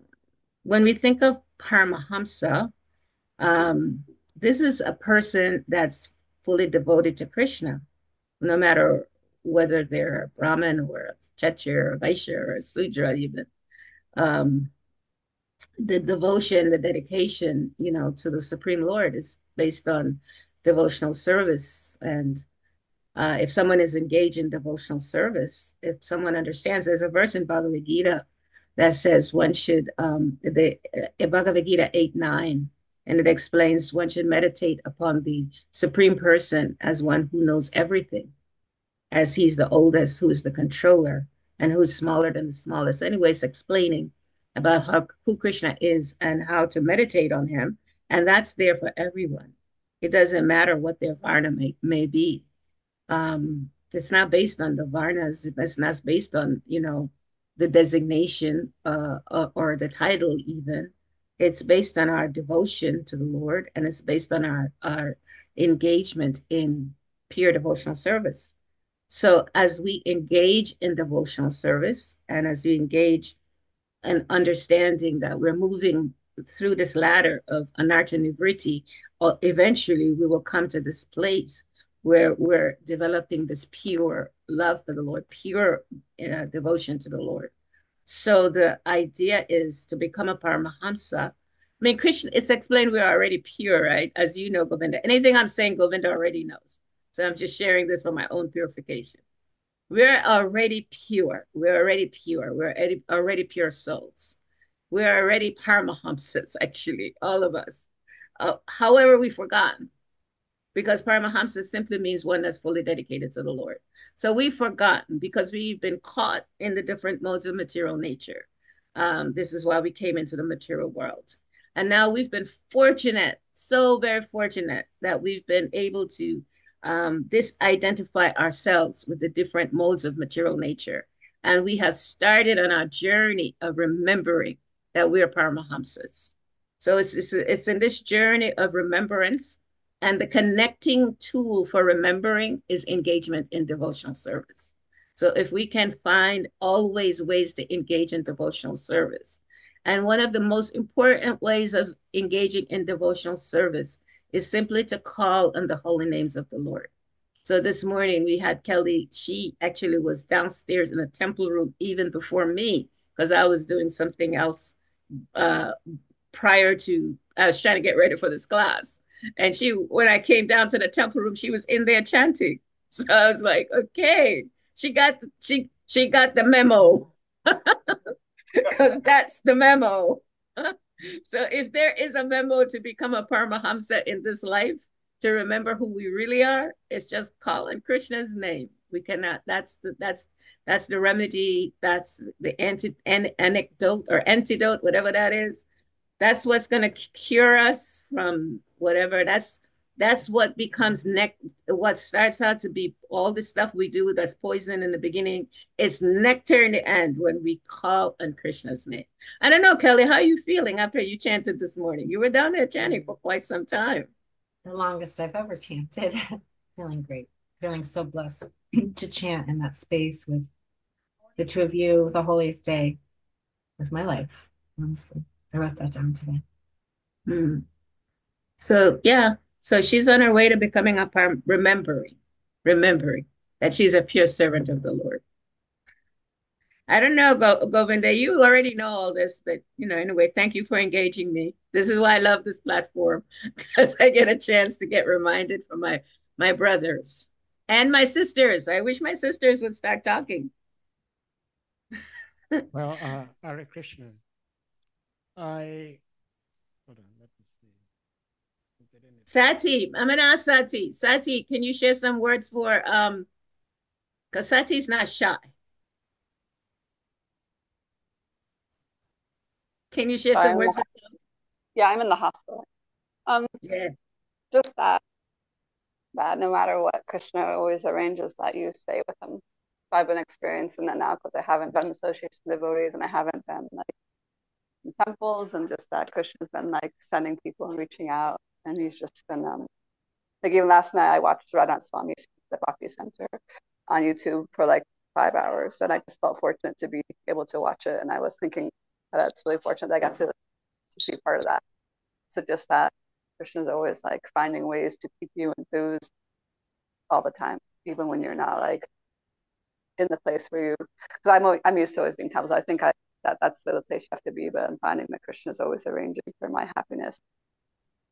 when we think of Paramahamsa, this is a person that's fully devoted to Krishna, no matter whether they're a Brahmin or a Kshatriya or a Vaishya or a Sudra even. Um, the devotion, the dedication, to the Supreme Lord is based on devotional service. And if someone is engaged in devotional service, if someone understands, there's a verse in Bhagavad Gita that says one should, Bhagavad Gita 8:9, and it explains one should meditate upon the Supreme Person as one who knows everything, as he's the oldest, who is the controller, and who's smaller than the smallest. Anyways, explaining about who Krishna is and how to meditate on him. And that's there for everyone. It doesn't matter what their varna may be. It's not based on the varnas. It's not based on, the designation or the title even. It's based on our devotion to the Lord, and it's based on our engagement in pure devotional service. So as we engage in devotional service and as we engage in understanding that we're moving through this ladder of anartha nivritti, eventually we will come to this place where we're developing this pure love for the Lord, pure devotion to the Lord. So the idea is to become a Paramahamsa. I mean, Krishna, it's explained we're already pure, right? As you know, Govinda. Anything I'm saying, Govinda already knows. So I'm just sharing this for my own purification. We're already pure. We're already pure. We're already pure souls. We're already Paramahamsas, actually, all of us. However, we've forgotten, because Paramahamsa simply means one that's fully dedicated to the Lord. So we've forgotten because we've been caught in the different modes of material nature. This is why we came into the material world. And now we've been fortunate, so very fortunate, that we've been able to disidentify ourselves with the different modes of material nature. And we have started on our journey of remembering that we are Paramahamsas. So it's in this journey of remembrance, and the connecting tool for remembering is engagement in devotional service. So if we can find always ways to engage in devotional service, and one of the most important ways of engaging in devotional service is simply to call on the holy names of the Lord. So this morning we had Kelly. She actually was downstairs in the temple room even before me, because I was doing something else prior to, I was trying to get ready for this class. And when I came down to the temple room, she was in there chanting. So I was like, okay, she got the memo, because that's the memo. So if there is a memo to become a Paramahamsa in this life, to remember who we really are, it's just calling Krishna's name. We cannot. That's the remedy. That's the anecdote or antidote, whatever that is. That's what's going to cure us from whatever. That's what becomes what starts out to be all the stuff we do that's poison in the beginning. It's nectar in the end when we call on Krishna's name. I don't know, Kelly, how are you feeling after you chanted this morning? You were down there chanting for quite some time. The longest I've ever chanted. Feeling great. Feeling so blessed to chant in that space with the two of you, the holiest day of my life. Honestly, I wrote that down today. So yeah, so she's on her way to becoming a remembering that she's a pure servant of the Lord. I don't know, Govinda, you already know all this, but anyway, thank you for engaging me. This is why I love this platform, because I get a chance to get reminded from my brothers and my sisters. I wish my sisters would start talking. Well, Hare Krishna. Hold on, let me see. Sati, I'm gonna ask Sati. Sati, can you share some words for because Sati's not shy. Can you share some words for them? Yeah, I'm in the hospital. Yeah. Just that no matter what, Krishna always arranges that you stay with him. So I've been experiencing that now because I haven't been association devotees and I haven't been like in temples, and just that Krishna's been like sending people and reaching out, and he's just been like even last night I watched Radha Swami speak at the Bhakti Center on YouTube for like 5 hours, and I just felt fortunate to be able to watch it. And I was thinking that's really fortunate that I got to be part of that. So just that Christians are always like finding ways to keep you enthused all the time, even when you're not like in the place where you, because I'm used to always being temples. I think that's the place you have to be, but I'm finding that Christian is always arranging for my happiness,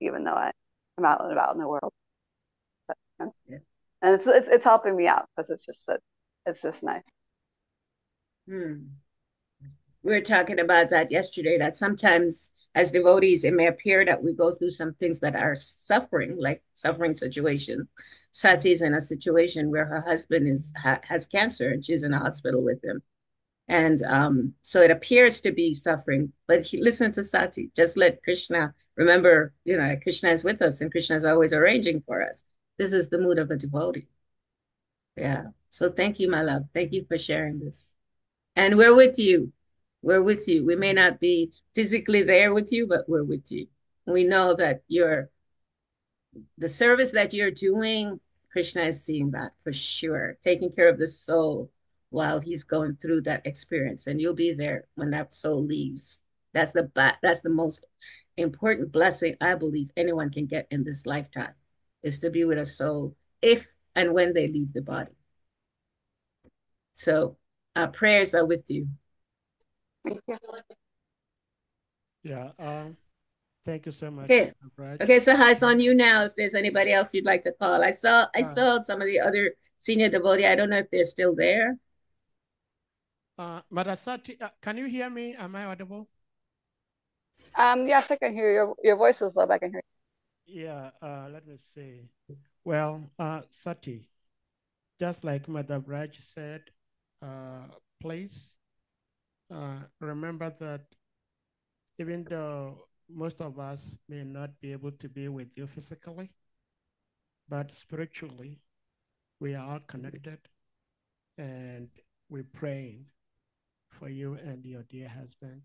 even though I'm out and about in the world. And it's helping me out because it's just nice. We were talking about that yesterday, that sometimes as devotees, it may appear that we go through some things that are suffering, like suffering situation. Sati's in a situation where her husband has cancer and she's in a hospital with him. And so it appears to be suffering, but listen to Sati. Just let Krishna remember, Krishna is with us and Krishna is always arranging for us. This is the mood of a devotee. Yeah. So thank you, my love. Thank you for sharing this. And we're with you. We're with you. We may not be physically there with you, but we're with you. We know that the service that you're doing, Krishna is seeing that for sure, taking care of the soul while he's going through that experience. And you'll be there when that soul leaves. That's the most important blessing I believe anyone can get in this lifetime, is to be with a soul if and when they leave the body. So our prayers are with you. Thank you. Yeah. Thank you so much. Okay. Raj. Okay, so it's on you now. If there's anybody else you'd like to call, I saw some of the other senior devotee. I don't know if they're still there. Madasati, can you hear me? Am I audible? Yes, I can hear you. Your voice is low, but I can hear you. Yeah. Let me see. Well, Sati, just like Mother Raj said, please remember that even though most of us may not be able to be with you physically, but spiritually, we are all connected, and we're praying for you and your dear husband.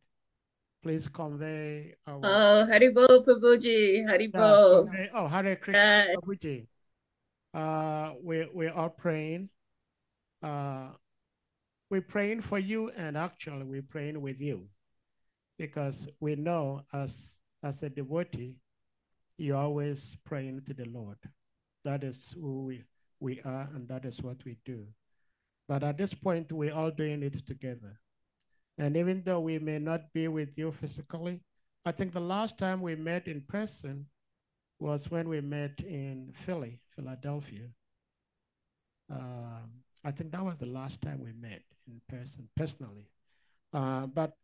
Please convey our... Oh, Haribol, Prabhuji, Haribol. Hare Krishna, Prabhuji. We're all praying. We're praying for you, and actually we're praying with you, because we know as a devotee, you're always praying to the Lord. That is who we are, and that is what we do. But at this point, we're all doing it together. And even though we may not be with you physically, I think the last time we met in person was when we met in Philadelphia. I think that was the last time we met in person, personally. But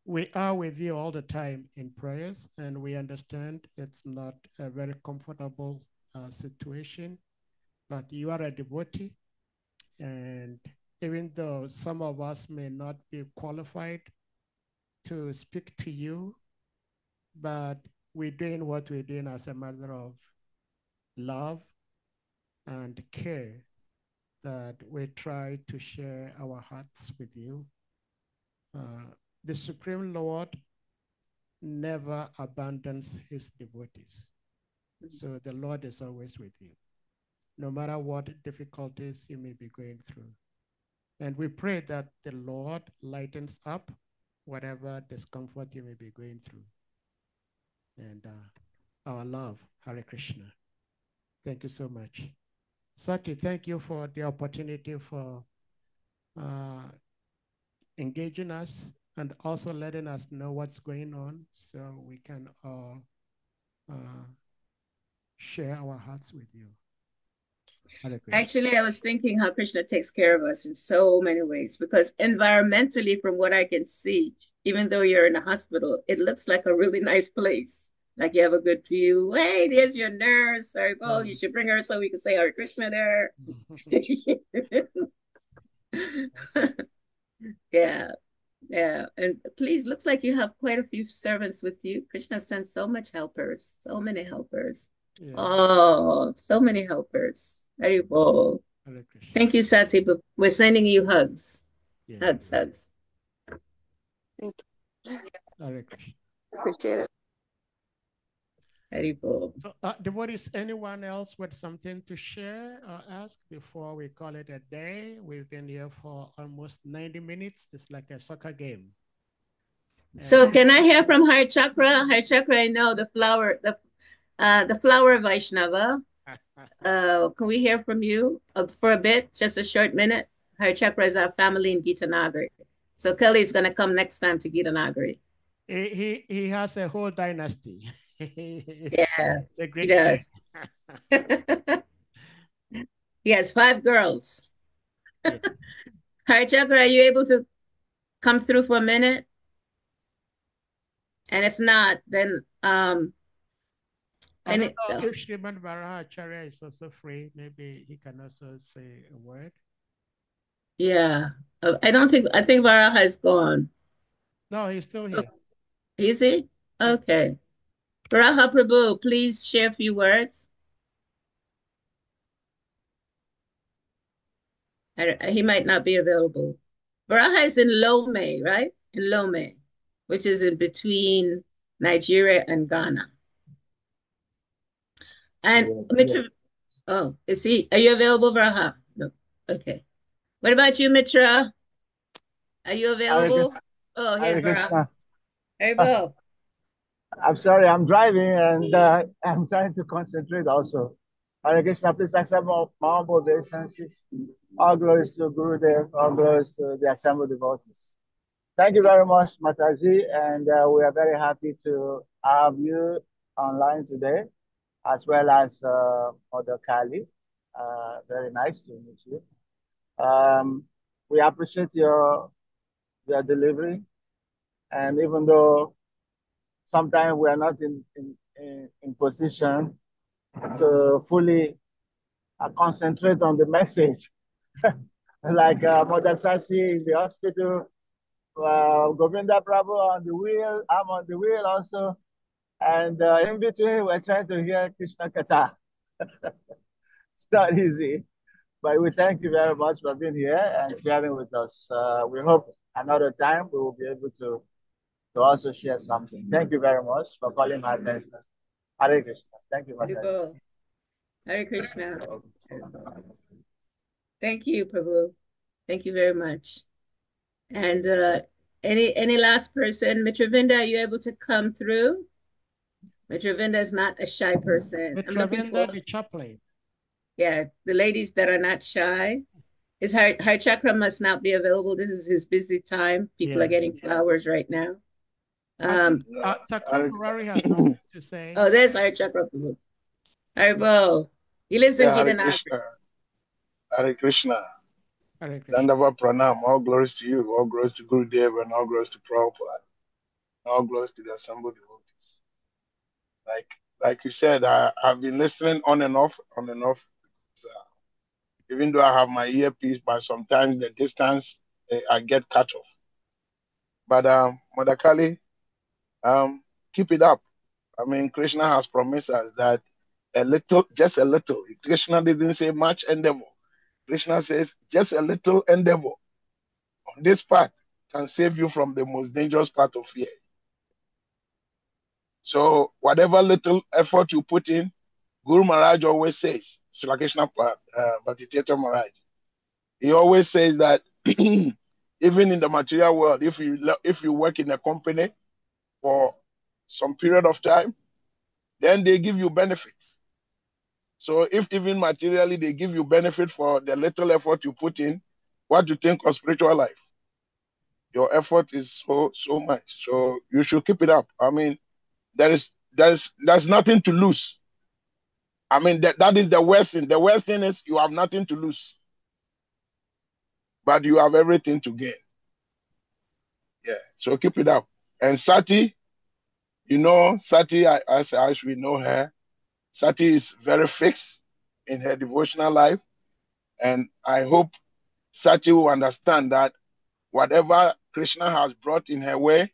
we are with you all the time in prayers, and we understand it's not a very comfortable situation, but you are a devotee, and even though some of us may not be qualified to speak to you, but we're doing what we're doing as a matter of love and care, that we try to share our hearts with you. The Supreme Lord never abandons his devotees. So the Lord is always with you, no matter what difficulties you may be going through. And we pray that the Lord lightens up whatever discomfort you may be going through. And our love, Hare Krishna. Thank you so much. Sati, thank you for the opportunity for engaging us and also letting us know what's going on, so we can all share our hearts with you. Actually, I was thinking how Krishna takes care of us in so many ways, because environmentally, from what I can see, even though you're in a hospital, it looks like a really nice place. Like you have a good view. Hey, there's your nurse. Sorry, Paul, you should bring her so we can say Hare Krishna there. Yeah. Yeah, and please, looks like you have quite a few servants with you. Krishna sends so much helpers, so many helpers. Yeah. Oh, so many helpers. Very well. Thank you, Sati. But we're sending you hugs. Yeah. Hugs. Thank you. Appreciate it. Very cool. So, devotees, anyone else with something to share or ask before we call it a day? We've been here for almost 90 minutes. It's like a soccer game. So can I hear from Heart Chakra? Heart Chakra, I know the flower Vaishnava. Can we hear from you for a bit, just a short minute? Heart Chakra is our family in Gita Nagari. So Kelly's going to come next time to Gita Nagari. He has a whole dynasty. Yeah, a great he does. He has 5 girls. Yeah. Heart Chakra, are you able to come through for a minute? And if not, then I don't know if Sriman Varahacharya is also free. Maybe he can also say a word. Yeah, I think Varaha is gone. No, he's still here. Is he? Okay. Varaha Prabhu, please share a few words. He might not be available. Varaha is in Lome, right? In Lome, which is in between Nigeria and Ghana. And Mitra, oh, is he? Are you available, Varaha? No. Okay. What about you, Mitra? Are you available? Oh, here's Varaha. Haribo. I'm sorry, I'm driving and I'm trying to concentrate also. Hare Krishna, please accept my humble obeisances. All glories to Gurudev, all glories to the assembled devotees. Thank you very much, Mataji, and we are very happy to have you online today, as well as Mother Kali. Very nice to meet you. We appreciate your delivery, and even though sometimes we are not in position to fully concentrate on the message. Like Mother Sashi in the hospital, Govinda Prabhu on the wheel, I'm on the wheel also. And in between, we're trying to hear Krishna Katha. It's not easy, but we thank you very much for being here and sharing with us. We hope another time we will be able to also share something. Thank you very much for calling my attention. Hare Krishna. Thank you, Mataji. Hare Krishna. Thank you, Prabhu. Thank you very much. And any last person? Mitravinda, are you able to come through? Mitravinda is not a shy person. Mitravinda, the chaplain. Yeah, the ladies that are not shy. His heart chakra must not be available. This is his busy time. People are getting flowers right now. Thakur Murari has something to say. Oh, there's heart chakra. Haribo. He lives in Gidanagara. Hare Krishna. Dandava Pranam. All glories to you. All glories to Gurudev and all glories to Prabhupada. All glories to the assembled devotees. Like you said, I've been listening on and off. Even though I have my earpiece, but sometimes the distance, I get cut off. But Mother Kali, keep it up. I mean, Krishna has promised us that a little, just a little. Krishna didn't say much endeavor. Krishna says just a little endeavor on this path can save you from the most dangerous part of fear. So whatever little effort you put in, Guru Maharaj always says, Srila Krishna Bhattacharya Maharaj, he always says that even in the material world, if you work in a company for some period of time, then they give you benefits. So if even materially they give you benefit for the little effort you put in, what do you think of spiritual life? Your effort is so much. So you should keep it up. I mean, there's nothing to lose. I mean, that is the worst thing. The worst thing is you have nothing to lose, but you have everything to gain. Yeah, so keep it up. And Sati, Sati, as we know her, Sati is very fixed in her devotional life. And I hope Sati will understand that whatever Krishna has brought in her way,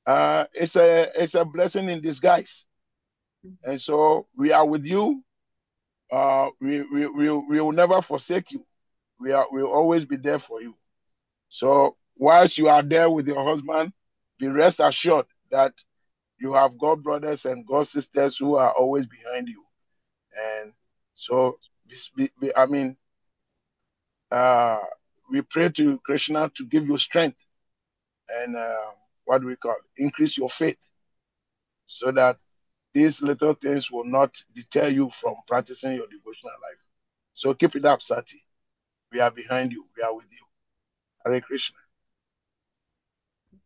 it's a blessing in disguise. And so we are with you. We will never forsake you. We'll always be there for you. So whilst you are there with your husband, be rest assured that you have God brothers and God sisters who are always behind you. And so, we pray to Krishna to give you strength and what do we call it? Increase your faith so that these little things will not deter you from practicing your devotional life. So keep it up, Sati. We are behind you. We are with you. Hare Krishna.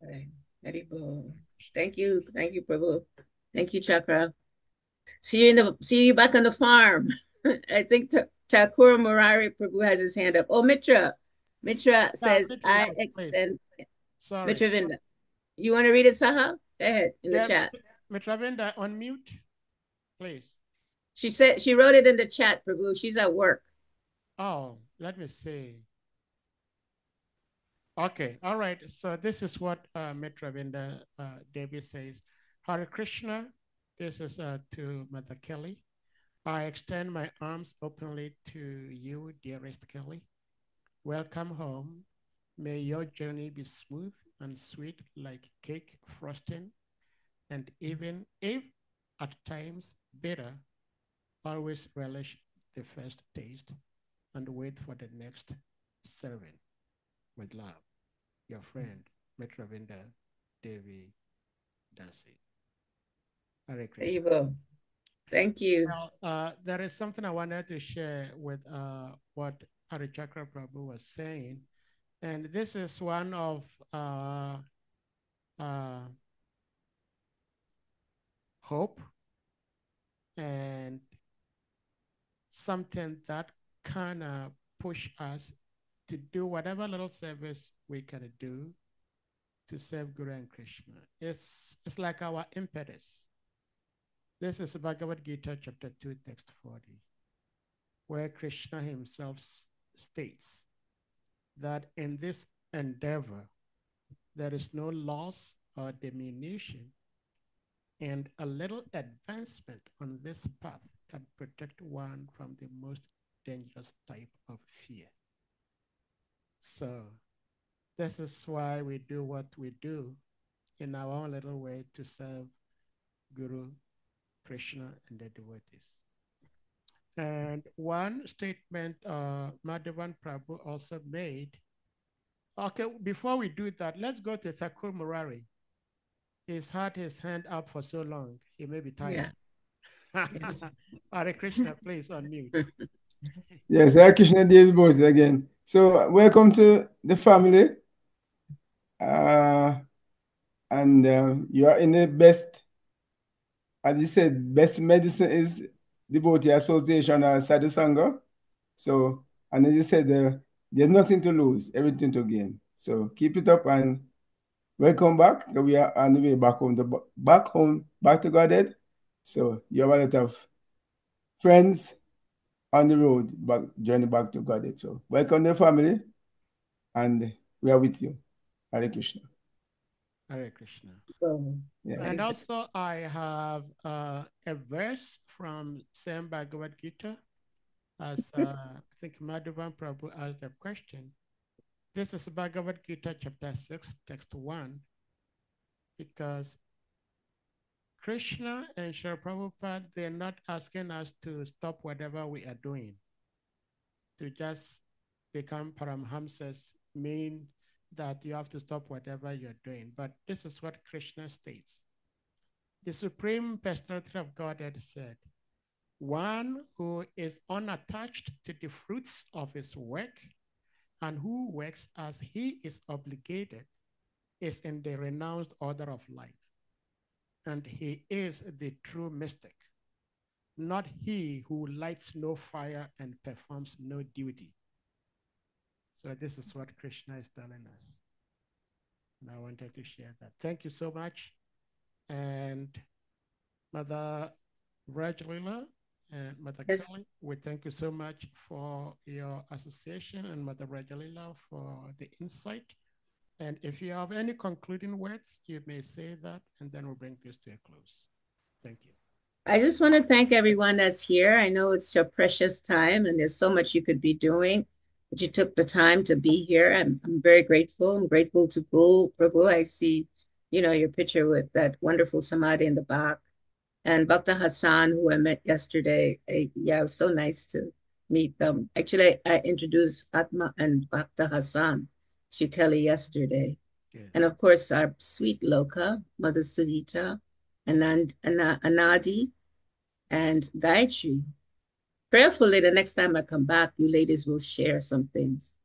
Okay. Thank you. Thank you, Prabhu. Thank you, Chakra. See you back on the farm. I think Thakur Murari Prabhu has his hand up. Oh, Mitra. Mitra says, I extend. Sorry. Mitra Vinda. You want to read it, Saha? Go ahead in the chat. Mitra Vinda, unmute, please. She said she wrote it in the chat, Prabhu. She's at work. Oh, let me see. Okay, all right. So this is what Mitra Vinda Devi says. Hare Krishna, this is to Mother Kelly. I extend my arms openly to you, dearest Kelly. Welcome home. May your journey be smooth and sweet like cake frosting. And even if at times bitter, always relish the first taste and wait for the next serving. With love, your friend, Mitravinda Devi Dasi. Hare Krishna. There you go. Thank you. Well, there is something I wanted to share with what Harichakra Prabhu was saying. And this is one of hope and something that kind of push us to do whatever little service we can do to serve Guru and Krishna. It's like our impetus. This is Bhagavad Gita chapter 2, text 40, where Krishna himself states that in this endeavor, there is no loss or diminution, and a little advancement on this path can protect one from the most dangerous type of fear. So this is why we do what we do in our own little way to serve Guru, Krishna, and the devotees. And one statement Madhavan Prabhu also made. Okay, before we do that, let's go to Thakur Murari. He's had his hand up for so long, he may be tired. Yeah. Yes. Hare Krishna, please unmute. Yes, Hare Krishna Devi Bose again. So welcome to the family. And you are in the best, as you said, best medicine is Devotee Association or Sadhu Sangha. So, and as you said, there's nothing to lose, everything to gain. So keep it up and welcome back. We are on the way back home, back to Godhead. So you have a lot of friends on the road, journey back to Godhead. So welcome the family, and we are with you. Hare Krishna. Hare Krishna. Yeah. And also I have a verse from same Bhagavad Gita, as I think Madhavan Prabhu asked the question. This is Bhagavad Gita chapter 6, text 1, because Krishna and Srila Prabhupada, they're not asking us to stop whatever we are doing, to just become Paramhamsas, mean that you have to stop whatever you're doing. But this is what Krishna states. The Supreme Personality of Godhead said, one who is unattached to the fruits of his work and who works as he is obligated is in the renounced order of life. And he is the true mystic, not he who lights no fire and performs no duty. So this is what Krishna is telling us. And I wanted to share that. Thank you so much. And Mother VRAJALILA and Mother Kelly, we thank you so much for your association, and Mother VRAJALILA for the insight. And if you have any concluding words, you may say that, and then we'll bring this to a close. Thank you. I just want to thank everyone that's here. I know it's your precious time, and there's so much you could be doing, but you took the time to be here. I'm very grateful. I'm grateful to Prabhu. I see, your picture with that wonderful samadhi in the back. And Bhakta Hassan, who I met yesterday. It was so nice to meet them. Actually, I introduced Atma and Bhakta Hassan to Kelly yesterday. Good. And of course, our sweet Loka, Mother Sunita, Anadi, and Gayatri. Prayerfully, the next time I come back, you ladies will share some things.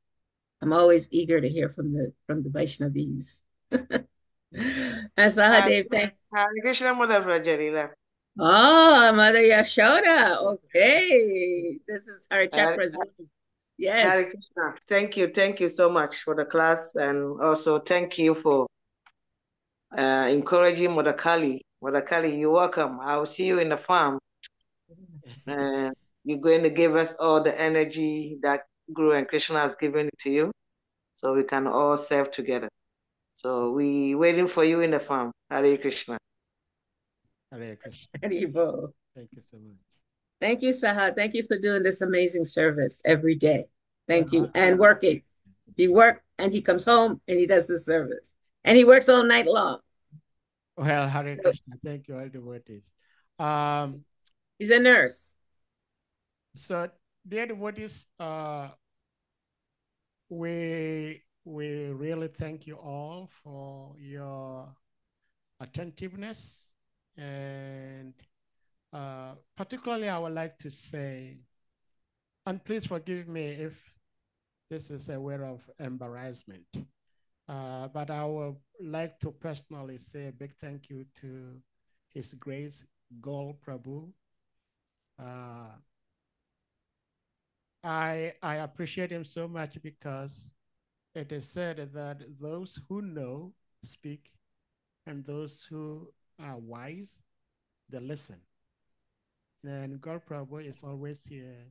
I'm always eager to hear from the Vaishnavis. And Sahadev, thank Hare Krishna, Mother VRAJALILA. Oh, Mother Yashoda. Okay. This is her Hare chakra's room. Yes. Hare Krishna. Thank you so much for the class, and also thank you for encouraging Mother Kali. Mother Kali, you're welcome. I'll see you in the farm. You're going to give us all the energy that Guru and Krishna has given to you, so we can all serve together. So we waiting for you in the farm. Hare Krishna. Hare Krishna. Haribo. Thank you so much. Thank you, Saha. Thank you for doing this amazing service every day. Thank you. And working. He works and he comes home and he does the service. And he works all night long. Well, Hare Krishna. Thank you, all devotees. He's a nurse. So, dear devotees, we really thank you all for your attentiveness, and particularly I would like to say, and please forgive me if this is a word of embarrassment, but I would like to personally say a big thank you to His Grace Gol Prabhu. I appreciate him so much because it is said that those who know speak, and those who are wise, they listen. And God Prabhu is always here,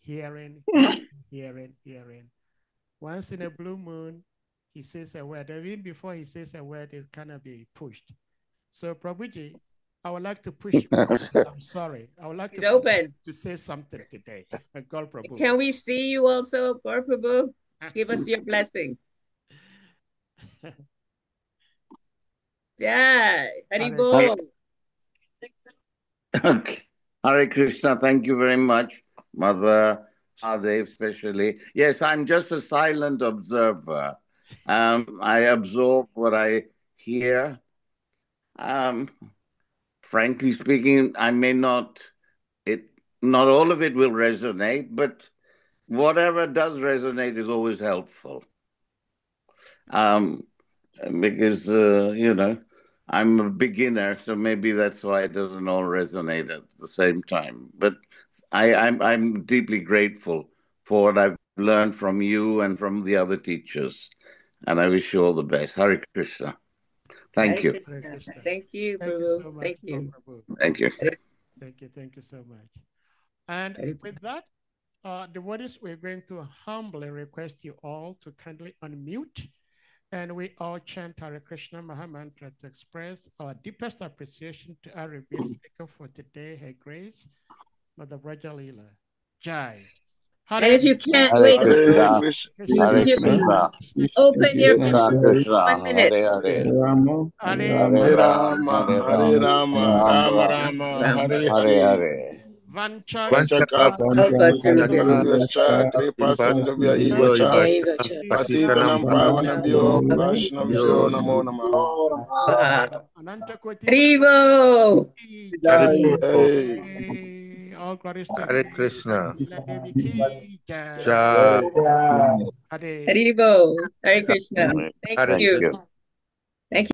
hearing. Once in a blue moon, he says a word. Even before he says a word, it cannot be pushed. So Prabhuji, I would like to push you. I'm sorry. I would like to say something today. God Prabhu. Can we see you also, God Prabhu? Give us your blessing. Yeah, Haribo. Okay. Hare Krishna, thank you very much, Mother Sadev especially. Yes, I'm just a silent observer. I absorb what I hear. Frankly speaking, I may not all of it will resonate, but whatever does resonate is always helpful. Because, I'm a beginner, so maybe that's why it doesn't all resonate at the same time. But I'm deeply grateful for what I've learned from you and from the other teachers. And I wish you all the best. Hare Krishna. Thank you. Thank you, Prabhu. Thank you. Thank you. Thank you so much. And with that, devotees, we're going to humbly request you all to kindly unmute, and we all chant Hare Krishna Mahamantra to express our deepest appreciation to our revered speaker for today, Her Grace, Mother VRAJALILA. Jai. And if you can't wait, Hare Krishna. open your Krishna Krishna. 1 minute. Hare Rama, Hare Rama, Hare Rama, Rama Rama, Hare Hare. Kripa Sindhubhyo, Vaishnavabhyo, Namo Namaha. Haribo. All glories to Hare Krishna. Jai. Haribo. Hare Krishna. Thank you.